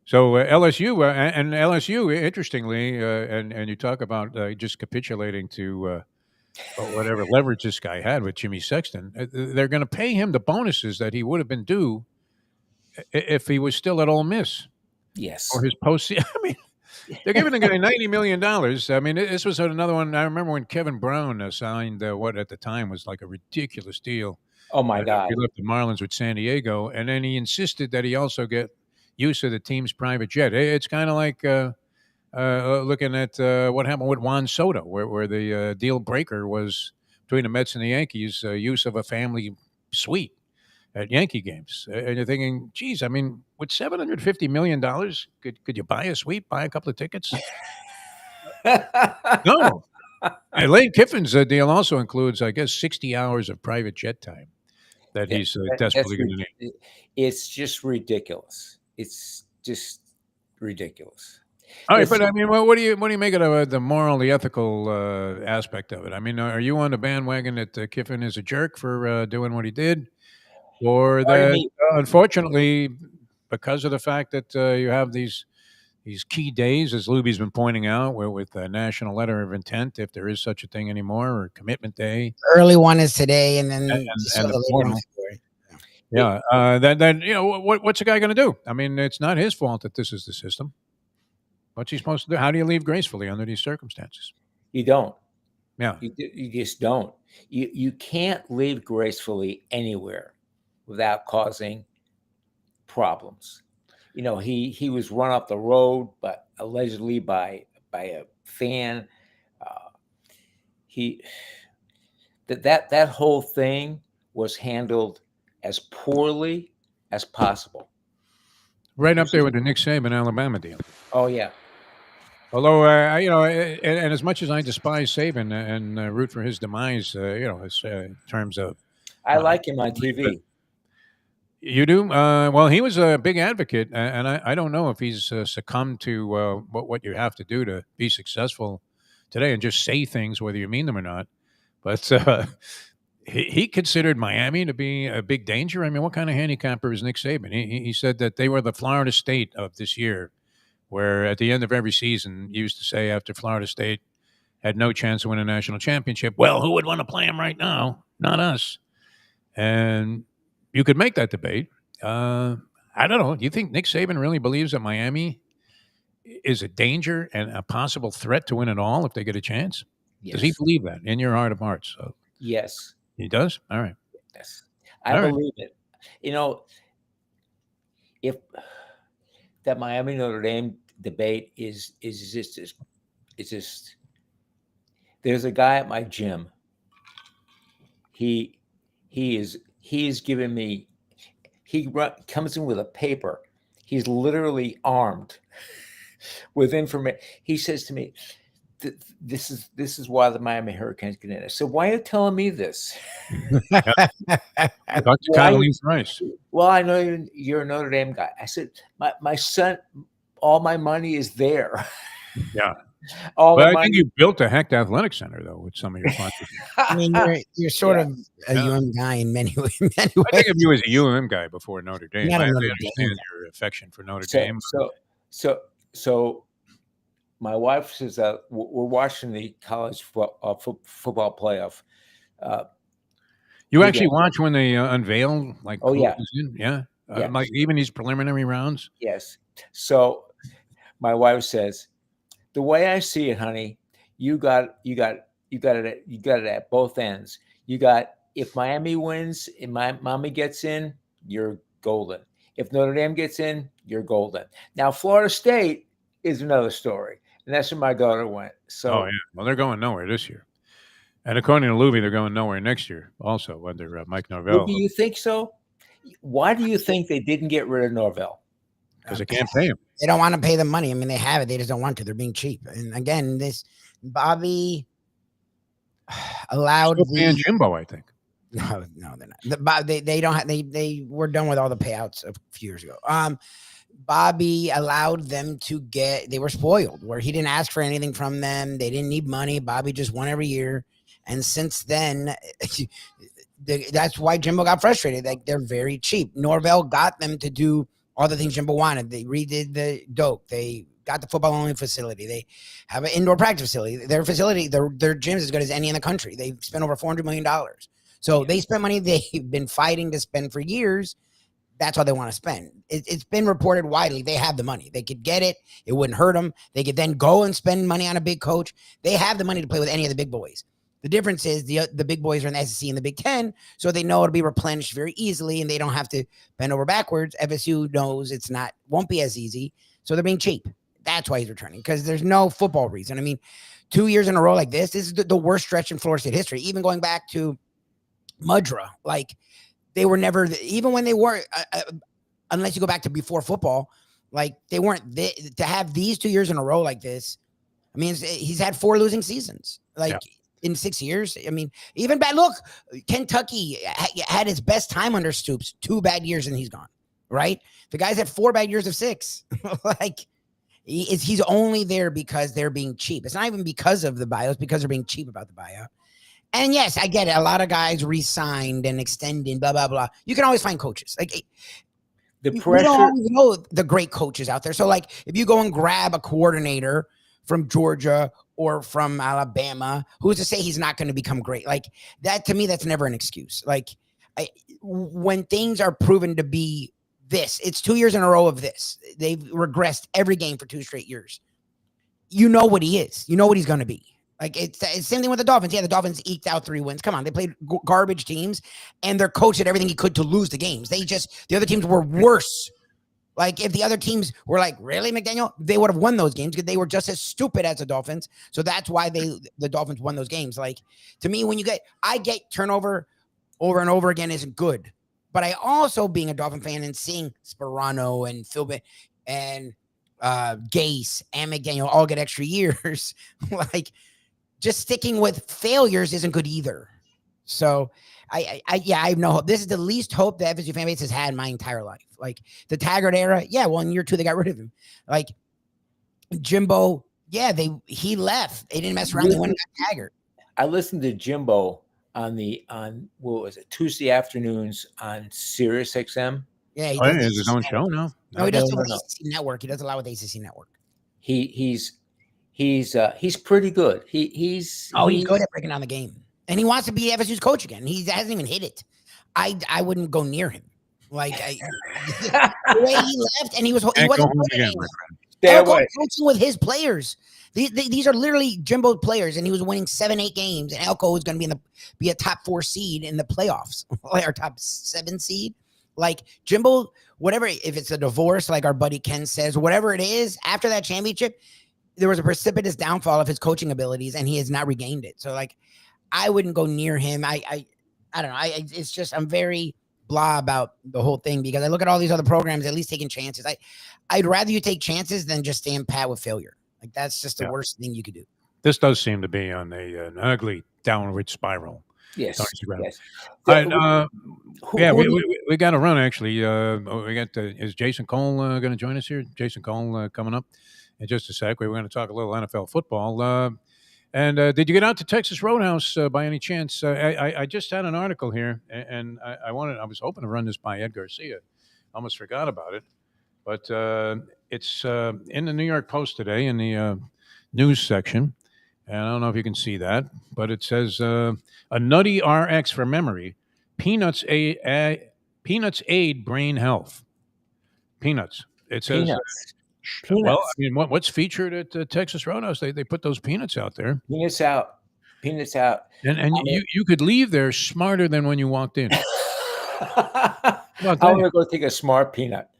Speaker 1: So LSU, interestingly, and you talk about just capitulating to whatever leverage this guy had with Jimmy Sexton, they're going to pay him the bonuses that he would have been due if he was still at Ole Miss.
Speaker 4: Yes.
Speaker 1: Or his post. I mean, they're giving the guy $90 million. I mean, this was another one. I remember when Kevin Brown signed what at the time was like a ridiculous deal.
Speaker 4: Oh, my God.
Speaker 1: He left the Marlins with San Diego, and then he insisted that he also get use of the team's private jet. It's kind of like looking at what happened with Juan Soto, where the deal breaker was between the Mets and the Yankees, use of a family suite at Yankee games. And you're thinking, geez, I mean, with $750 million, could you buy a suite, buy a couple of tickets? No. And Lane Kiffin's deal also includes, I guess, 60 hours of private jet time that he's desperately going to need.
Speaker 4: It's just ridiculous. It's just ridiculous.
Speaker 1: All right, but I mean, what do you make of the moral, the ethical aspect of it? I mean, are you on the bandwagon that Kiffin is a jerk for doing what he did, or that unfortunately, because of the fact that you have these key days, as Lubie's been pointing out, where with a national letter of intent, if there is such a thing anymore, or commitment day,
Speaker 3: early one is today, and then
Speaker 1: and the morning. Yeah, what's the guy going to do? I mean, it's not his fault that this is the system. What's he supposed to do? How do you leave gracefully under these circumstances?
Speaker 4: You don't.
Speaker 1: Yeah,
Speaker 4: you just don't. You can't leave gracefully anywhere without causing problems. He was run off the road, but allegedly by a fan. That whole thing was handled as poorly as possible.
Speaker 1: Right up there with the Nick Saban Alabama deal.
Speaker 4: Oh yeah,
Speaker 1: Although, and as much as I despise Saban and root for his demise, in terms of
Speaker 4: I
Speaker 1: uh,
Speaker 4: like him on
Speaker 1: but
Speaker 4: TV.
Speaker 1: you do. Well, he was a big advocate, and I don't know if he's succumbed to what you have to do to be successful today, and just say things whether you mean them or not. But he considered Miami to be a big danger. I mean, what kind of handicapper is Nick Saban? He said that they were the Florida State of this year, where at the end of every season, you used to say after Florida State had no chance to win a national championship, well, who would want to play them right now? Not us. And you could make that debate. I don't know. Do you think Nick Saban really believes that Miami is a danger and a possible threat to win it all if they get a chance? Does he
Speaker 4: Yes,
Speaker 1: believe that in your heart of hearts? So
Speaker 4: yes,
Speaker 1: he does? All right.
Speaker 4: yes. I
Speaker 1: All right.
Speaker 4: believe it. You know, if that Miami Notre Dame debate is just there's a guy at my gym. He is giving me. Comes in with a paper. He's literally armed with information. He says to me, "This is why the Miami Hurricanes get in." I said, "Why are you telling me this?"
Speaker 1: Talk to
Speaker 4: Why-
Speaker 1: Condoleezza Rice.
Speaker 4: Well, I know you're a Notre Dame guy. I said, my son, all my money is there.
Speaker 1: Yeah.
Speaker 4: All
Speaker 1: But
Speaker 4: the
Speaker 1: I
Speaker 4: money.
Speaker 1: think you built a hecked athletic center, though, with some of your sponsors.
Speaker 3: I mean, you're sort
Speaker 4: Yeah.
Speaker 3: of a
Speaker 1: Yeah.
Speaker 3: UM guy in many ways.
Speaker 1: I think of you as a UM guy before Notre Dame.
Speaker 3: Not
Speaker 1: I
Speaker 3: a Notre
Speaker 1: understand
Speaker 3: Dame
Speaker 1: your affection for Notre
Speaker 4: So,
Speaker 1: Dame.
Speaker 4: so my wife says that we're watching the college football playoff.
Speaker 1: You
Speaker 4: Big
Speaker 1: actually
Speaker 4: Apple.
Speaker 1: watch when they unveil, like,
Speaker 4: Oh,
Speaker 1: who
Speaker 4: yeah.
Speaker 1: is in? Yeah.
Speaker 4: Yeah.
Speaker 1: Like even these preliminary rounds.
Speaker 4: Yes. So my wife says, the way I see it, honey, you got it at both ends. You got, if Miami wins and Miami gets in, you're golden. If Notre Dame gets in, you're golden. Now Florida State is another story, and that's where my daughter went. So
Speaker 1: Oh, yeah. Well, they're going nowhere this year. And according to Lubie, they're going nowhere next year also under Mike Norvell.
Speaker 4: do you think so? Why do you think they didn't get rid of Norvell?
Speaker 1: Because they can't pay him.
Speaker 3: They don't want to pay them money. I mean, they have it. They just don't want to. They're being cheap. And again, this Bobby allowed
Speaker 1: Still paying Jimbo, I think.
Speaker 3: No, they're not. They don't have. They were done with all the payouts a few years ago. Bobby allowed them to get. They were spoiled, where he didn't ask for anything from them. They didn't need money. Bobby just won every year, and since then, that's why Jimbo got frustrated. Like, they're very cheap. Norvell got them to do all the things Jimbo wanted. They redid the dope. They got the football only facility. They have an indoor practice facility. Their facility, their gym's as good as any in the country. They've spent over $400 million. So they spent money they've been fighting to spend for years. That's all they want to spend. It's been reported widely. They have the money. They could get it. It wouldn't hurt them. They could then go and spend money on a big coach. They have the money to play with any of the big boys. The difference is the big boys are in the SEC and the Big Ten, so they know it'll be replenished very easily, and they don't have to bend over backwards. FSU knows won't be as easy, so they're being cheap. That's why he's returning, because there's no football reason. I mean, 2 years in a row like this is the worst stretch in Florida State history. Even going back to Mudra, like, they were never, even when they were, unless you go back to before football, like, they weren't to have these 2 years in a row like this. I mean, he's had 4 losing seasons, in 6 years. I mean, even bad. Look, Kentucky had his best time under Stoops, 2 bad years, and he's gone. Right? The guy's had 4 bad years of 6. Like, he's only there because they're being cheap. It's not even because of the buyout; it's because they're being cheap about the buyout. And yes, I get it. A lot of guys re-signed and extending, blah blah blah. You can always find coaches. Like,
Speaker 4: The
Speaker 3: we
Speaker 4: pressure.
Speaker 3: don't always know the great coaches out there. So, like, if you go and grab a coordinator from Georgia or from Alabama, who's to say he's not going to become great? Like, that, to me, that's never an excuse. Like, when things are proven to be this, it's 2 years in a row of this. They've regressed every game for 2 straight years. You know what he is. You know what he's going to be. Like, it's the same thing with the Dolphins. Yeah, the Dolphins eked out 3 wins. Come on, they played garbage teams, and their coach did everything he could to lose the games. The other teams were worse. Like, if the other teams were like, really, McDaniel, they would have won those games because they were just as stupid as the Dolphins. So that's why the Dolphins won those games. Like, to me, I get turnover over and over again isn't good. But I also, being a Dolphin fan and seeing Sperano and Philbin and Gase and McDaniel all get extra years, like just sticking with failures isn't good either. So I have no hope. This is the least hope the FSU fan base has had in my entire life. Like the Taggart era, yeah. Well, in year 2 they got rid of him. Like Jimbo, yeah, he left. They didn't mess around. They went and got Taggart.
Speaker 4: I listened to Jimbo on what was it, Tuesday afternoons on Sirius XM.
Speaker 3: Yeah, he
Speaker 1: Oh,
Speaker 3: does
Speaker 1: he has his own show now.
Speaker 3: No, he does it
Speaker 4: No,
Speaker 3: with
Speaker 4: no.
Speaker 3: ACC Network. He does a lot with ACC Network.
Speaker 4: He's pretty good. He's
Speaker 3: good at breaking down the game, and he wants to be FSU's coach again. He hasn't even hit it. I wouldn't go near him. Like the way he left, and he wasn't
Speaker 1: Can't go home
Speaker 3: good
Speaker 1: again,
Speaker 3: at
Speaker 1: my
Speaker 3: it.
Speaker 1: friend.
Speaker 4: Stay
Speaker 3: Elko
Speaker 4: away.
Speaker 3: coaching with his players. These are literally Jimbo players, and he was winning 7-8 games, and Elko was going to be a top 4 seed in the playoffs, or top 7 seed. Like Jimbo, whatever, if it's a divorce, like our buddy Ken says, whatever it is, after that championship, there was a precipitous downfall of his coaching abilities, and he has not regained it. So, like, I wouldn't go near him. I don't know. It's just I'm very blah about the whole thing because I look at all these other programs at least taking chances. I'd rather you take chances than just stand pat with failure. Like that's just the worst thing you could do.
Speaker 1: This does seem to be on an ugly downward spiral.
Speaker 4: Yes. Yes.
Speaker 1: We got to run actually. We got is Jason Cole going to join us here? Jason Cole coming up in just a sec. We're going to talk a little NFL football. And did you get out to Texas Roadhouse by any chance? I just had an article here, and I was hoping to run this by Ed Garcia. Almost forgot about it, but it's in the New York Post today in the news section. And I don't know if you can see that, but it says a nutty RX for memory. Peanuts aid brain health. Peanuts. It says.
Speaker 4: Peanuts.
Speaker 1: Well, I mean, what's featured at Texas Roadhouse? They put those peanuts out there.
Speaker 4: Peanuts out.
Speaker 1: And you could leave there smarter than when you walked in.
Speaker 4: I want to go take a smart peanut.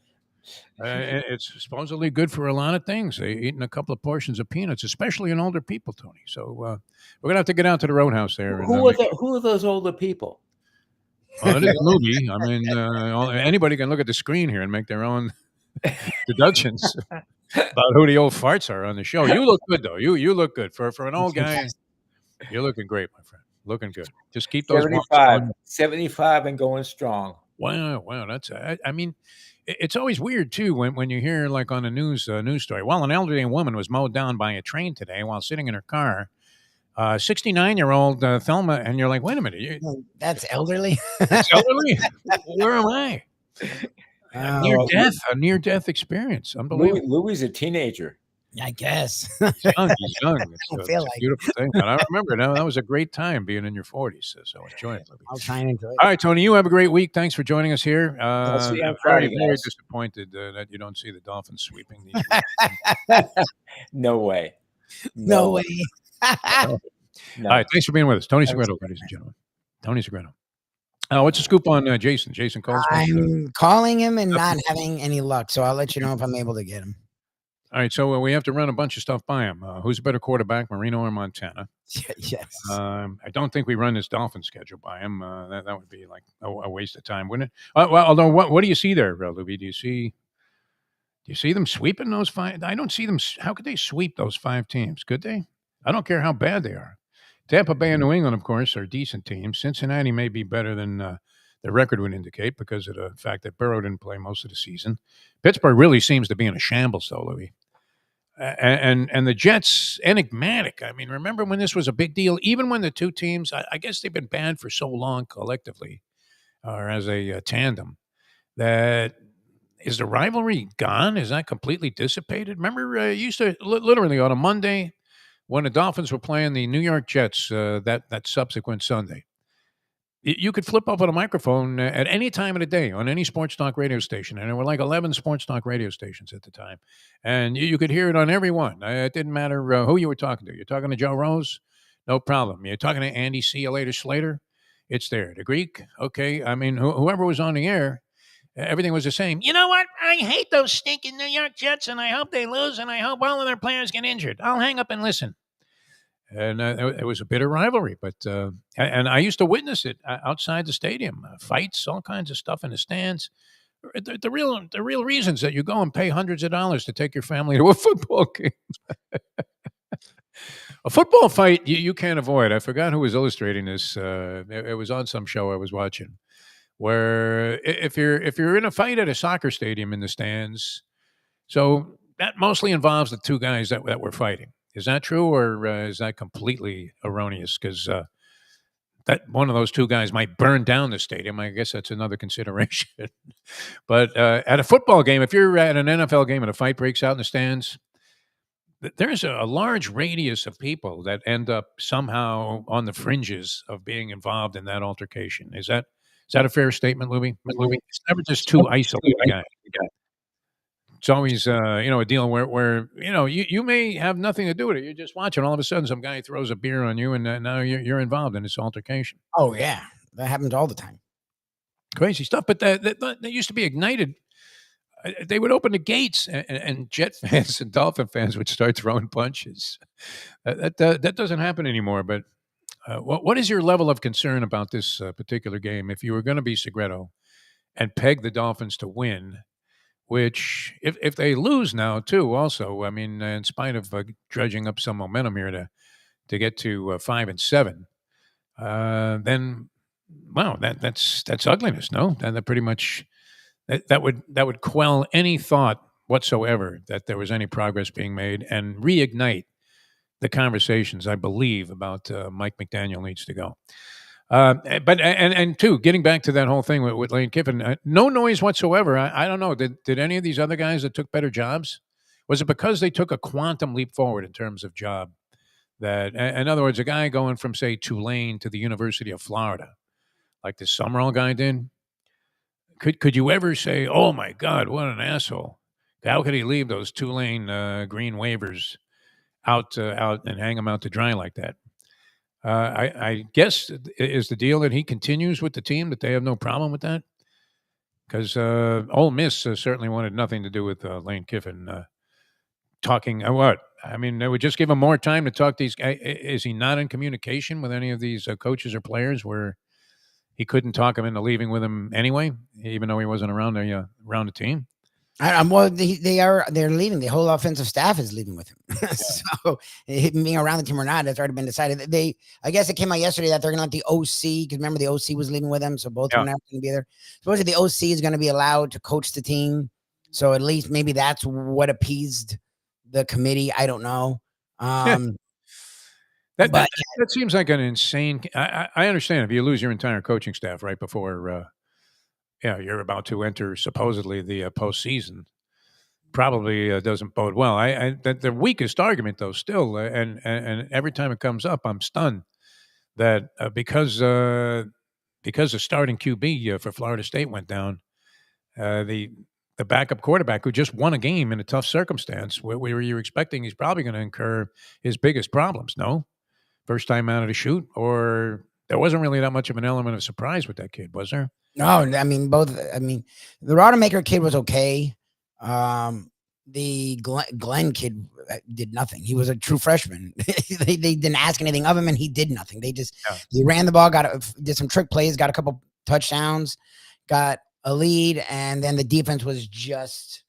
Speaker 1: It's supposedly good for a lot of things. Eating a couple of portions of peanuts, especially in older people, Tony. So we're gonna have to get out to the Roadhouse there.
Speaker 4: Who are those older people?
Speaker 1: Well, it is Lubie. I mean, anybody can look at the screen here and make their own deductions about who the old farts are on the show. You look good though. You look good for an old guy. You're looking great, my friend. Looking good. Just keep those
Speaker 4: 75 and going strong.
Speaker 1: Wow. That's I mean, it's always weird too when you hear like on a news story. Well, an elderly woman was mowed down by a train today while sitting in her car. 69-year-old Thelma, and you're like, wait a minute,
Speaker 3: that's elderly.
Speaker 1: That's elderly. Where am I? A near-death experience. Unbelievable.
Speaker 4: Louie's a teenager.
Speaker 3: I guess.
Speaker 1: He's young. It's a beautiful thing. And I remember that was a great time being in your 40s. So enjoy it.
Speaker 3: I'll try and enjoy it.
Speaker 1: All right, Tony, you have a great week. Thanks for joining us here.
Speaker 4: I'll see you on
Speaker 1: very,
Speaker 4: Friday,
Speaker 1: very
Speaker 4: guys.
Speaker 1: disappointed that you don't see the Dolphins sweeping these.
Speaker 4: No way.
Speaker 3: No way.
Speaker 1: All right, thanks for being with us. Tony Segreto, ladies and gentlemen. Tony Segreto. What's the scoop on Jason? Jason Cole?
Speaker 3: I'm calling him and not having any luck, so I'll let you know if I'm able to get him.
Speaker 1: All right, so we have to run a bunch of stuff by him. Who's a better quarterback, Marino or Montana?
Speaker 3: Yes.
Speaker 1: I don't think we run this Dolphin schedule by him. That would be like a waste of time, wouldn't it? Well, although, what do you see there, Lubie? Do you see them sweeping those 5? I don't see them. How could they sweep those 5 teams? Could they? I don't care how bad they are. Tampa Bay and New England, of course, are decent teams. Cincinnati may be better than the record would indicate because of the fact that Burrow didn't play most of the season. Pittsburgh really seems to be in a shambles, though, Louis. And the Jets, enigmatic. I mean, remember when this was a big deal? Even when the two teams, I guess they've been bad for so long collectively or as a tandem, that is the rivalry gone? Is that completely dissipated? Remember, used to literally on a Monday when the Dolphins were playing the New York Jets that subsequent Sunday, you could flip up on a microphone at any time of the day on any sports talk radio station. And there were like 11 sports talk radio stations at the time. And you could hear it on every one. It didn't matter who you were talking to. You're talking to Joe Rose? No problem. You're talking to Andy See You Later Slater? It's there. The Greek? Okay. I mean, whoever was on the air, everything was the same. You know what? I hate those stinking New York Jets, and I hope they lose, and I hope all of their players get injured. I'll hang up and listen. And it was a bitter rivalry, but and I used to witness it outside the stadium, fights, all kinds of stuff in the stands. The real reasons that you go and pay hundreds of dollars to take your family to a football game. A football fight you can't avoid. I forgot who was illustrating this. It was on some show I was watching, where if you're in a fight at a soccer stadium in the stands, so that mostly involves the two guys that were fighting. Is that true, or is that completely erroneous? Because that one of those two guys might burn down the stadium. I guess that's another consideration. But at a football game, if you're at an NFL game and a fight breaks out in the stands, there's a large radius of people that end up somehow on the fringes of being involved in that altercation. Is that a fair statement, Lubie? It's never just two isolated guys. It's always a deal where you may have nothing to do with it. You're just watching. All of a sudden, some guy throws a beer on you, and now you're involved in this altercation.
Speaker 3: Oh yeah, that happens all the time.
Speaker 1: Crazy stuff. But that used to be ignited. They would open the gates, and Jet fans and Dolphin fans would start throwing punches. That doesn't happen anymore. But what is your level of concern about this particular game? If you were going to be Segreto and peg the Dolphins to win, which if they lose now too, also, I mean, in spite of dredging up some momentum here to get to 5-7, then wow, that's ugliness. No, that pretty much that would quell any thought whatsoever that there was any progress being made and reignite the conversations, I believe, about Mike McDaniel needs to go. But two, getting back to that whole thing with Lane Kiffin, no noise whatsoever. I don't know. Did any of these other guys that took better jobs? Was it because they took a quantum leap forward in terms of job? That, in other words, a guy going from say Tulane to the University of Florida, like the Summerall guy did. Could you ever say, "Oh my God, what an asshole"? How could he leave those Tulane green waivers out and hang them out to dry like that? I guess is the deal that he continues with the team, that they have no problem with that, because Ole Miss certainly wanted nothing to do with Lane Kiffin talking. What I mean, they would just give him more time to talk to these guys. Is he not in communication with any of these coaches or players where he couldn't talk him into leaving with him anyway, even though he wasn't around the team?
Speaker 3: Well, they're leaving. The whole offensive staff is leaving with him. So being around the team or not, it's already been decided. I guess it came out yesterday that they're going to let the OC, because remember the OC was leaving with him, so both of them are going to be there. Supposedly the OC is going to be allowed to coach the team, so at least maybe that's what appeased the committee. I don't know.
Speaker 1: That seems like an insane. I understand if you lose your entire coaching staff right before. You're about to enter supposedly the postseason. Probably doesn't bode well. The weakest argument, though, still, and every time it comes up, I'm stunned that because the starting QB for Florida State went down, the backup quarterback who just won a game in a tough circumstance, where you're expecting he's probably going to incur his biggest problems. No, first time out of the chute, or there wasn't really that much of an element of surprise with that kid, was there?
Speaker 3: No, I mean both. I mean, the Rodemaker kid was okay. The Glenn kid did nothing. He was a true freshman. they didn't ask anything of him, and he did nothing. He ran the ball, did some trick plays, got a couple touchdowns, got a lead, and then the defense was just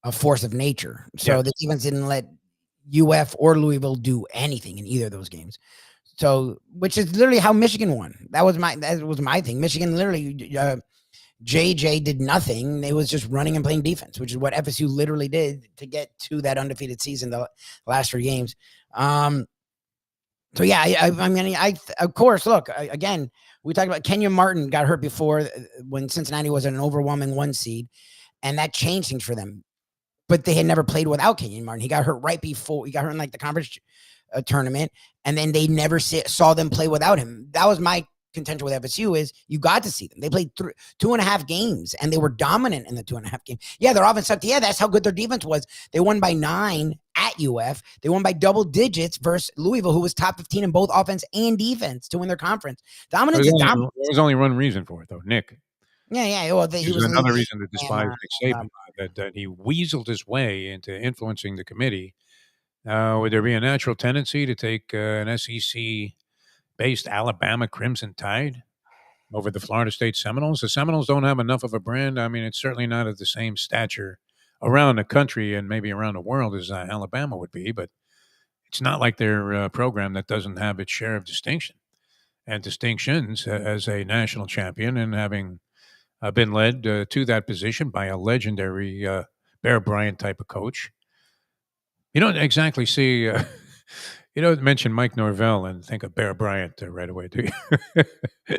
Speaker 3: a force of nature. So the defense didn't let UF or Louisville do anything in either of those games. So, which is literally how Michigan won. That was my thing. Michigan literally, JJ did nothing. It was just running and playing defense, which is what FSU literally did to get to that undefeated season, the last 3 games. So yeah, I mean, of course, look, again, we talked about Kenyon Martin got hurt before when Cincinnati was an overwhelming 1 seed, and that changed things for them. But they had never played without Kenyon Martin. He got hurt right before he got hurt in like the conference tournament, and then they never saw them play without him. That was my contention with FSU, is you got to see them. They played 2.5 games, and they were dominant in the 2.5 games. Yeah, their offense sucked. Yeah, that's how good their defense was. They won by 9 at UF. They won by double digits versus Louisville, who was top 15 in both offense and defense to win their conference. Dominance is dominance.
Speaker 1: There was only one reason for it, though, Nick.
Speaker 3: Yeah. Well, he was
Speaker 1: another reason to despise Nick Saban, that he weaseled his way into influencing the committee Would there be a natural tendency to take an SEC-based Alabama Crimson Tide over the Florida State Seminoles? The Seminoles don't have enough of a brand. I mean, it's certainly not of the same stature around the country and maybe around the world as Alabama would be, but it's not like they're a program that doesn't have its share of distinction and distinctions as a national champion and having been led to that position by a legendary Bear Bryant type of coach. You don't exactly see, you don't mention Mike Norvell and think of Bear Bryant right away, do you?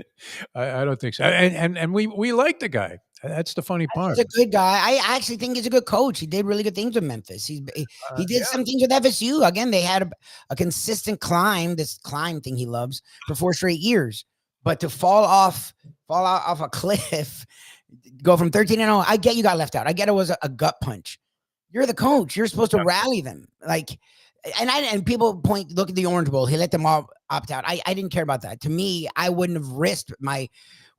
Speaker 1: I don't think so. And we like the guy. That's the funny part.
Speaker 3: He's a good guy. I actually think he's a good coach. He did really good things with Memphis. He did some things with FSU. Again, they had a consistent climb, this climb thing he loves, for 4 straight years. But to fall out off a cliff, go from 13-0, I get you got left out. I get it was a gut punch. You're the coach. You're supposed to rally them. Like, and people look at the Orange Bowl. He let them all opt out. I didn't care about that. To me, I wouldn't have risked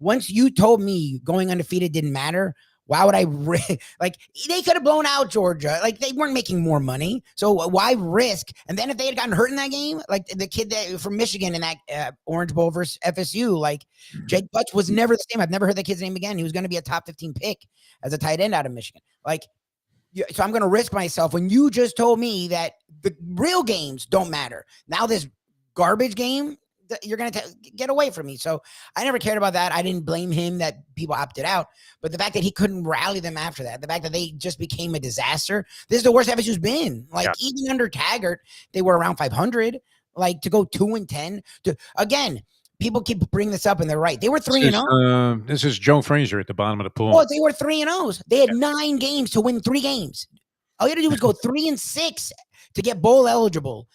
Speaker 3: once you told me going undefeated didn't matter. Why would I like they could have blown out Georgia? Like they weren't making more money. So why risk? And then if they had gotten hurt in that game, like the kid from Michigan in that Orange Bowl versus FSU, like Jake Butch was never the same. I've never heard that kid's name again. He was going to be a top 15 pick as a tight end out of Michigan. Like, so I'm going to risk myself when you just told me that the real games don't matter. Now this garbage game, you're going to get away from me. So I never cared about that. I didn't blame him that people opted out. But the fact that he couldn't rally them after that, the fact that they just became a disaster, this is the worst FSU's been. Like, even under Taggart, they were around 500. Like, to go 2-10. Again, people keep bringing this up, and they're right. They were 3-0.
Speaker 1: This is Joe Frazier at the bottom of the pool.
Speaker 3: Oh, they were 3-0. They had 9 games to win 3 games. All you had to do was go 3-6 to get bowl eligible.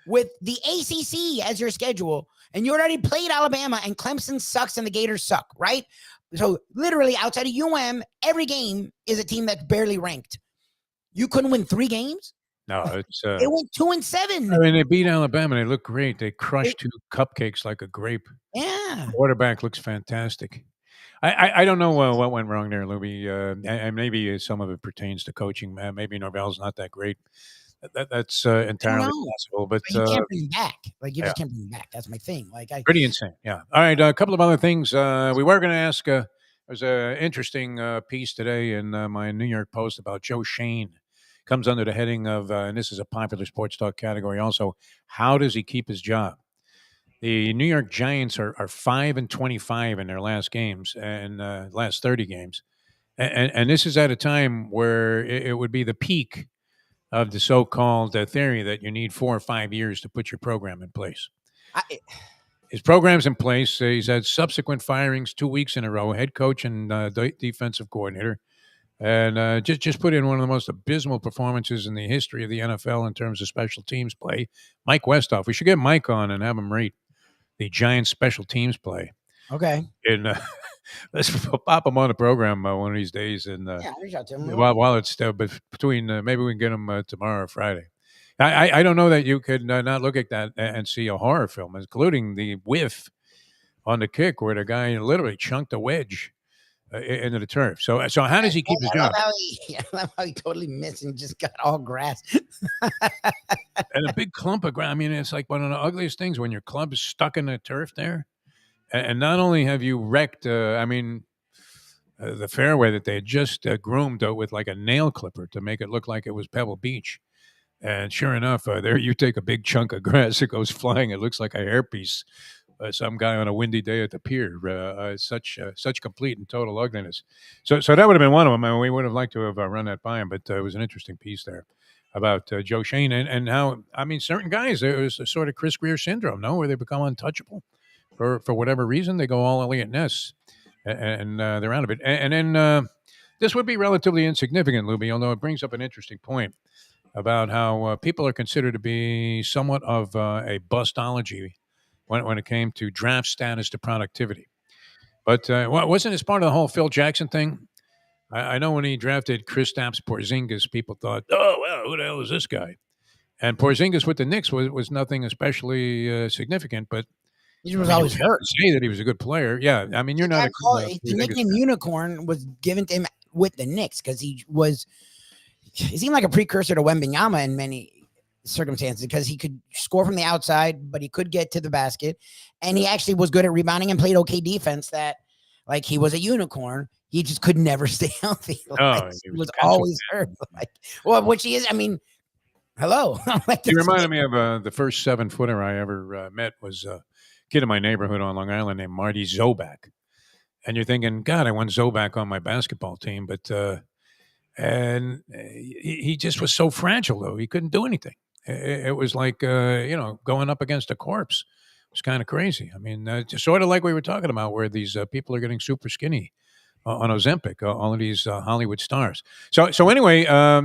Speaker 3: With the ACC as your schedule, and you already played Alabama, and Clemson sucks and the Gators suck, right? So literally outside of UM, every game is a team that's barely ranked. You couldn't win 3 games?
Speaker 1: No, it's
Speaker 3: they went 2-7.
Speaker 1: I mean, they beat Alabama. They look great. They crushed 2 cupcakes like a grape.
Speaker 3: Yeah,
Speaker 1: quarterback looks fantastic. I don't know what went wrong there, Lubie. And maybe some of it pertains to coaching. Maybe Norvell's not that great. That's entirely possible, but
Speaker 3: you can't bring him back. Like you just can't bring him back. That's my thing. Like
Speaker 1: pretty insane. Yeah. All right. A couple of other things. We were going to ask. There's an interesting piece today in my New York Post about Joe Shane. Comes under the heading of, and this is a popular sports talk category also. How does he keep his job? The New York Giants are 5-25 in their last games and last 30 games, and this is at a time where it would be the peak of the so-called theory that you need 4 or 5 years to put your program in place. His program's in place. He's had subsequent firings 2 weeks in a row, head coach and defensive coordinator, and just put in one of the most abysmal performances in the history of the NFL in terms of special teams play. Mike Westhoff. We should get Mike on and have him rate the Giants special teams play.
Speaker 3: Okay.
Speaker 1: And let's pop him on the program one of these days. And
Speaker 3: reach out to him.
Speaker 1: While it's still, but between maybe we can get him tomorrow or Friday. I don't know that you could not look at that and see a horror film, including the whiff on the kick where the guy literally chunked a wedge into the turf. So how does he keep his job?
Speaker 3: I love how he totally missed and just got all grass.
Speaker 1: And a big clump of grass. I mean, it's like one of the ugliest things when your club is stuck in the turf there. And not only have you wrecked, the fairway that they had just groomed with like a nail clipper to make it look like it was Pebble Beach. And sure enough, there you take a big chunk of grass, it goes flying. It looks like a hairpiece. Some guy on a windy day at the pier. Such complete and total ugliness. So that would have been one of them. I mean, we would have liked to have run that by him, but it was an interesting piece there about Joe Shane and how, I mean, certain guys, there was a sort of Chris Greer syndrome, no, where they become untouchable for whatever reason. They go all Elliot Ness, and they're out of it. And then this would be relatively insignificant, Lubie, although it brings up an interesting point about how people are considered to be somewhat of a bustology when it came to draft status to productivity. But wasn't this part of the whole Phil Jackson thing? I know when he drafted Kristaps Porzingis, people thought, oh, well, who the hell is this guy? And Porzingis with the Knicks was nothing especially significant, but
Speaker 3: he was always hurt.
Speaker 1: Say that he was a good player. Yeah, I mean, you're not.
Speaker 3: The nickname Unicorn was given to him with the Knicks because he seemed like a precursor to Wembanyama in many circumstances because he could score from the outside, but he could get to the basket, and he actually was good at rebounding and played okay defense. That like he was a unicorn. He just could never stay healthy. Like, he was always hurt. Like, well, which he is. I mean, hello. Like,
Speaker 1: He reminded me of the first 7-footer I ever met was a kid in my neighborhood on Long Island named Marty Zoback. And you're thinking, God, I want Zoback on my basketball team, but he just was so fragile though. He couldn't do anything. It was like going up against a corpse. It was kind of crazy. I mean, just sort of like we were talking about, where these people are getting super skinny on Ozempic, all of these Hollywood stars. So anyway,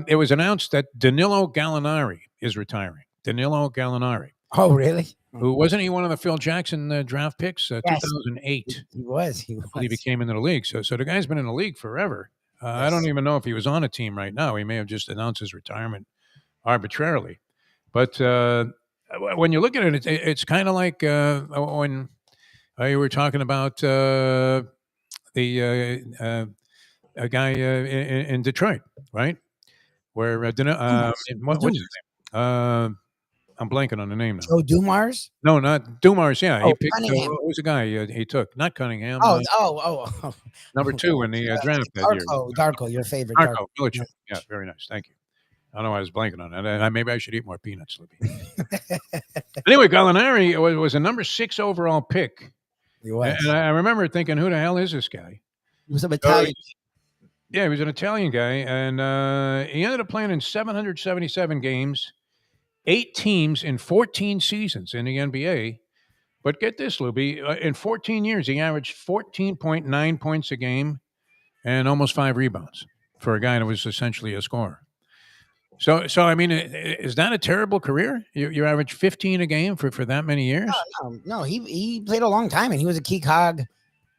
Speaker 1: it was announced that Danilo Gallinari is retiring. Danilo Gallinari.
Speaker 3: Oh, really?
Speaker 1: Who wasn't he one of the Phil Jackson draft picks?
Speaker 3: Yes.
Speaker 1: 2008.
Speaker 3: He was.
Speaker 1: I believe he came into the league. So the guy's been in the league forever. I don't even know if he was on a team right now. He may have just announced his retirement arbitrarily. But when you look at it, it's kind of like when you were talking about a guy in Detroit, right? Where what's his name? I'm blanking on the name now.
Speaker 3: Joe Dumars?
Speaker 1: No, not Dumars. Yeah,
Speaker 3: Oh,
Speaker 1: he picked.
Speaker 3: Cunningham.
Speaker 1: What was the guy he took? Not Cunningham.
Speaker 3: Oh.
Speaker 1: Number 2 in the draft that year.
Speaker 3: Darko, your favorite.
Speaker 1: Darko Milicic. Yeah, very nice. Thank you. I don't know why I was blanking on that. Maybe I should eat more peanuts, Libby. Anyway, Gallinari was a number 6 overall pick.
Speaker 3: He was.
Speaker 1: And I remember thinking, who the hell is this guy?
Speaker 3: He was an Italian.
Speaker 1: Yeah, he was an Italian guy, and he ended up playing in 777 games, 8 teams in 14 seasons in the NBA. But get this, Lubie, in 14 years, he averaged 14.9 points a game and almost 5 rebounds for a guy that was essentially a scorer. So I mean, is that a terrible career? You average 15 a game for that many years?
Speaker 3: No, he played a long time, and he was a key cog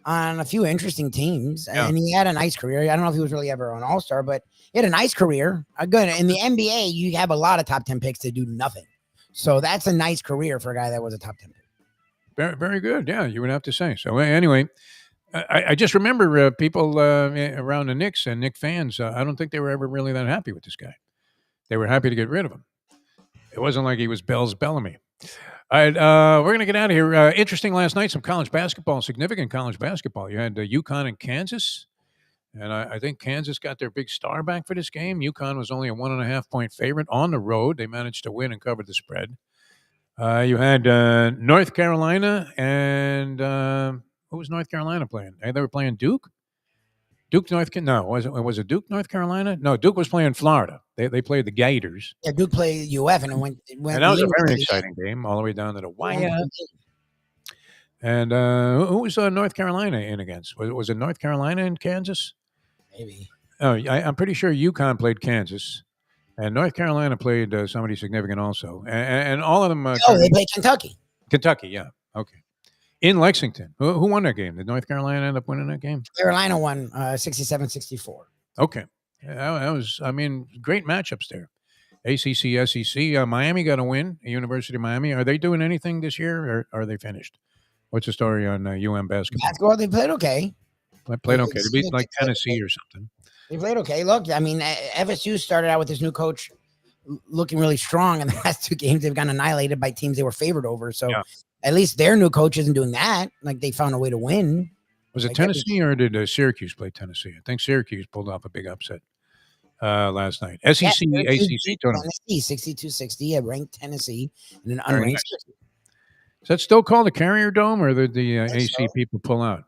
Speaker 3: on a few interesting teams, and he had a nice career. I don't know if he was really ever an all-star, but he had a nice career. Good. In the NBA, you have a lot of top 10 picks that do nothing. So that's a nice career for a guy that was a top 10 pick.
Speaker 1: Very, very good. Yeah, you would have to say. So anyway, I just remember people around the Knicks and Knicks fans, I don't think they were ever really that happy with this guy. They were happy to get rid of him. It wasn't like he was Bell's Bellamy. All right, we're going to get out of here. Interesting last night, some college basketball, significant college basketball. You had UConn and Kansas, and I think Kansas got their big star back for this game. UConn was only a 1.5-point favorite on the road. They managed to win and cover the spread. You had North Carolina, and who was North Carolina playing? They were playing Duke? Was it Duke, North Carolina? No, Duke was playing Florida. They played the Gators.
Speaker 3: Yeah, Duke played UF, and it went.
Speaker 1: And that was a very exciting game, all the way down to the wire. And who was North Carolina in against? Was it North Carolina and Kansas?
Speaker 3: Maybe.
Speaker 1: Oh, I'm pretty sure UConn played Kansas, and North Carolina played somebody significant also. And all of them.
Speaker 3: They played Kentucky.
Speaker 1: Kentucky, yeah. Okay. In Lexington. Who won that game? Did North Carolina end up winning that game?
Speaker 3: Carolina won 67-64.
Speaker 1: Okay. That was, great matchups there. ACC, SEC. Miami got a win, University of Miami. Are they doing anything this year, or are they finished? What's the story on UM basketball?
Speaker 3: Basketball, they played okay.
Speaker 1: They played okay. They beat like Tennessee or something.
Speaker 3: They played okay. Look, FSU started out with this new coach looking really strong, and the last 2 games they've gotten annihilated by teams they were favored over. So at least their new coach isn't doing that. Like, they found a way to win.
Speaker 1: Was it Tennessee or did Syracuse play Tennessee? I think Syracuse pulled off a big upset last night. SEC, ACC tournament.
Speaker 3: 62-60. Ranked Tennessee and an unranked.
Speaker 1: Nice. Is that still called the Carrier Dome, or did the AC people pull out?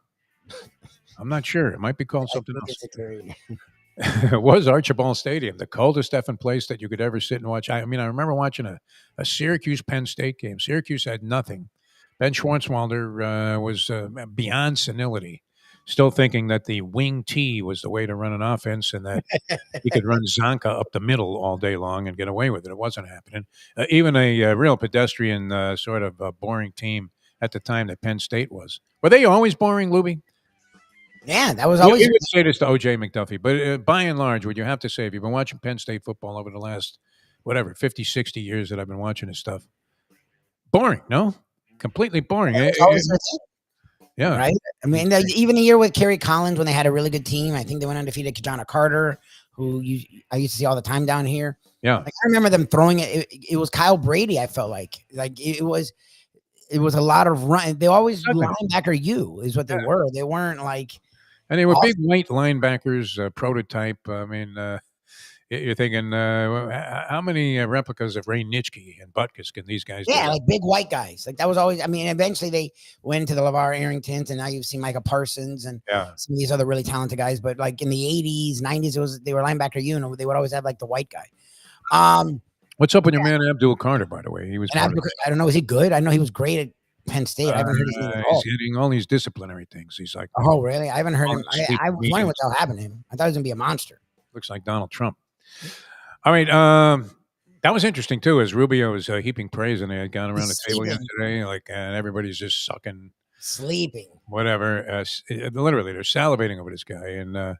Speaker 1: I'm not sure. It might be called something else. It was Archibald Stadium, the coldest effing place that you could ever sit and watch. I remember watching a Syracuse-Penn State game. Syracuse had nothing. Ben Schwartzwalder was beyond senility, still thinking that the wing T was the way to run an offense and that he could run Zonka up the middle all day long and get away with it. It wasn't happening. Even a real pedestrian sort of boring team at the time that Penn State was. Were they always boring, Lubie?
Speaker 3: Yeah, that was always.
Speaker 1: You would say this to O.J. McDuffie, but by and large, would you have to say, if you've been watching Penn State football over the last, 50, 60 years that I've been watching this stuff, boring, no? Completely boring. Yeah.
Speaker 3: Right? Even a year with Kerry Collins when they had a really good team, I think they went undefeated. Kajana Carter, who I used to see all the time down here.
Speaker 1: Yeah.
Speaker 3: Like I remember them throwing it. It was Kyle Brady. I felt like it was a lot of run. They always linebacker you is what they were. They weren't like,
Speaker 1: and they were big white linebackers, prototype. I mean, you're thinking, how many replicas of Ray Nitschke and Butkus can these guys do?
Speaker 3: Yeah, like big white guys. Like that was always. I mean, eventually they went to the LeVar Arringtons, and now you've seen Micah Parsons and some of these other really talented guys. But like in the '80s, '90s, they were linebacker you, and they would always have like the white guy.
Speaker 1: What's up with your man Abdul Carter? By the way, he was.
Speaker 3: I don't know. Is he good? I know he was great at Penn State. I haven't heard his name at all.
Speaker 1: He's getting all these disciplinary things. He's like,
Speaker 3: oh really? I haven't heard him. I was wondering what the hell happened to him. I thought he was gonna be a monster.
Speaker 1: Looks like Donald Trump. All right, that was interesting too. As Rubio was heaping praise, and they had gone around the table yesterday, and everybody's just
Speaker 3: sleeping,
Speaker 1: whatever. Literally, they're salivating over this guy, and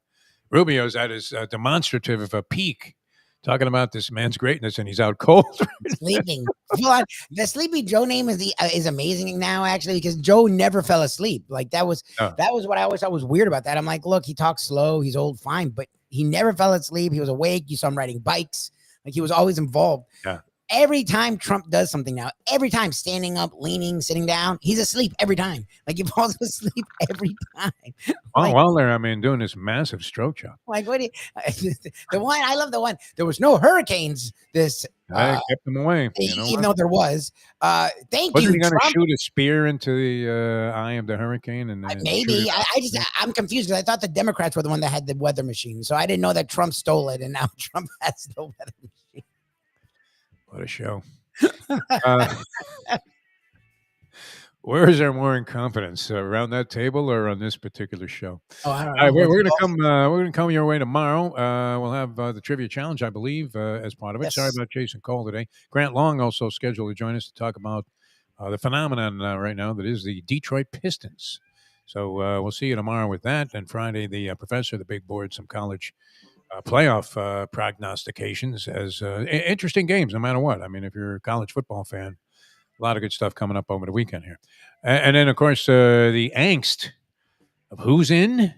Speaker 1: Rubio's at his demonstrative of a peak, talking about this man's greatness, and he's out cold,
Speaker 3: sleeping. The Sleepy Joe name is amazing now, actually, because Joe never fell asleep. Like that was what I always thought was weird about that. I'm like, look, he talks slow, he's old, fine, but he never fell asleep. He was awake. You saw him riding bikes. Like he was always involved.
Speaker 1: Yeah.
Speaker 3: Every time Trump does something now, every time standing up, leaning, sitting down, he's asleep every time. Like he falls asleep every time.
Speaker 1: While they're, doing this massive stroke job.
Speaker 3: Like what? The one I love the one. There was no hurricanes.
Speaker 1: I kept them away.
Speaker 3: Even though there was. Thank
Speaker 1: Wasn't
Speaker 3: you.
Speaker 1: Wasn't he going to shoot a spear into the eye of the hurricane? And
Speaker 3: maybe. I'm confused because I thought the Democrats were the one that had the weather machine. So I didn't know that Trump stole it, and now Trump has the weather machine.
Speaker 1: What a show. Where is there more incompetence, around that table or on this particular show?
Speaker 3: Oh, I don't know.
Speaker 1: All right, we're gonna come. We're gonna come your way tomorrow. We'll have the trivia challenge, I believe, as part of it. Yes. Sorry about Jason Cole today. Grant Long also scheduled to join us to talk about the phenomenon right now that is the Detroit Pistons. So we'll see you tomorrow with that, and Friday the professor, the big board, some college playoff prognostications as interesting games, no matter what. I mean, if you're a college football fan. A lot of good stuff coming up over the weekend here. And then, of course, the angst of who's in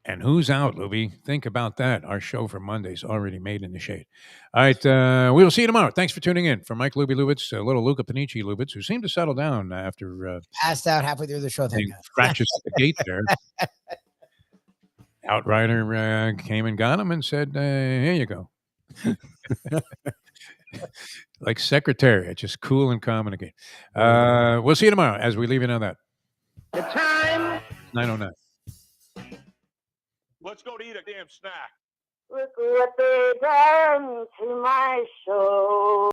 Speaker 1: and who's out, Lubie. Think about that. Our show for Monday's already made in the shade. All right, we will see you tomorrow. Thanks for tuning in. For Mike Lubie Lubitz, little Luca Panici Lubitz, who seemed to settle down after...
Speaker 3: passed out halfway through the show.
Speaker 1: Scratches at the gate there. Outrider came and got him and said, here you go. Like Secretariat, just cool and calm and again. We'll see you tomorrow as we leave you on that.
Speaker 7: The time
Speaker 1: 9:09.
Speaker 8: Let's go to eat a damn snack.
Speaker 9: Look what they done to my show.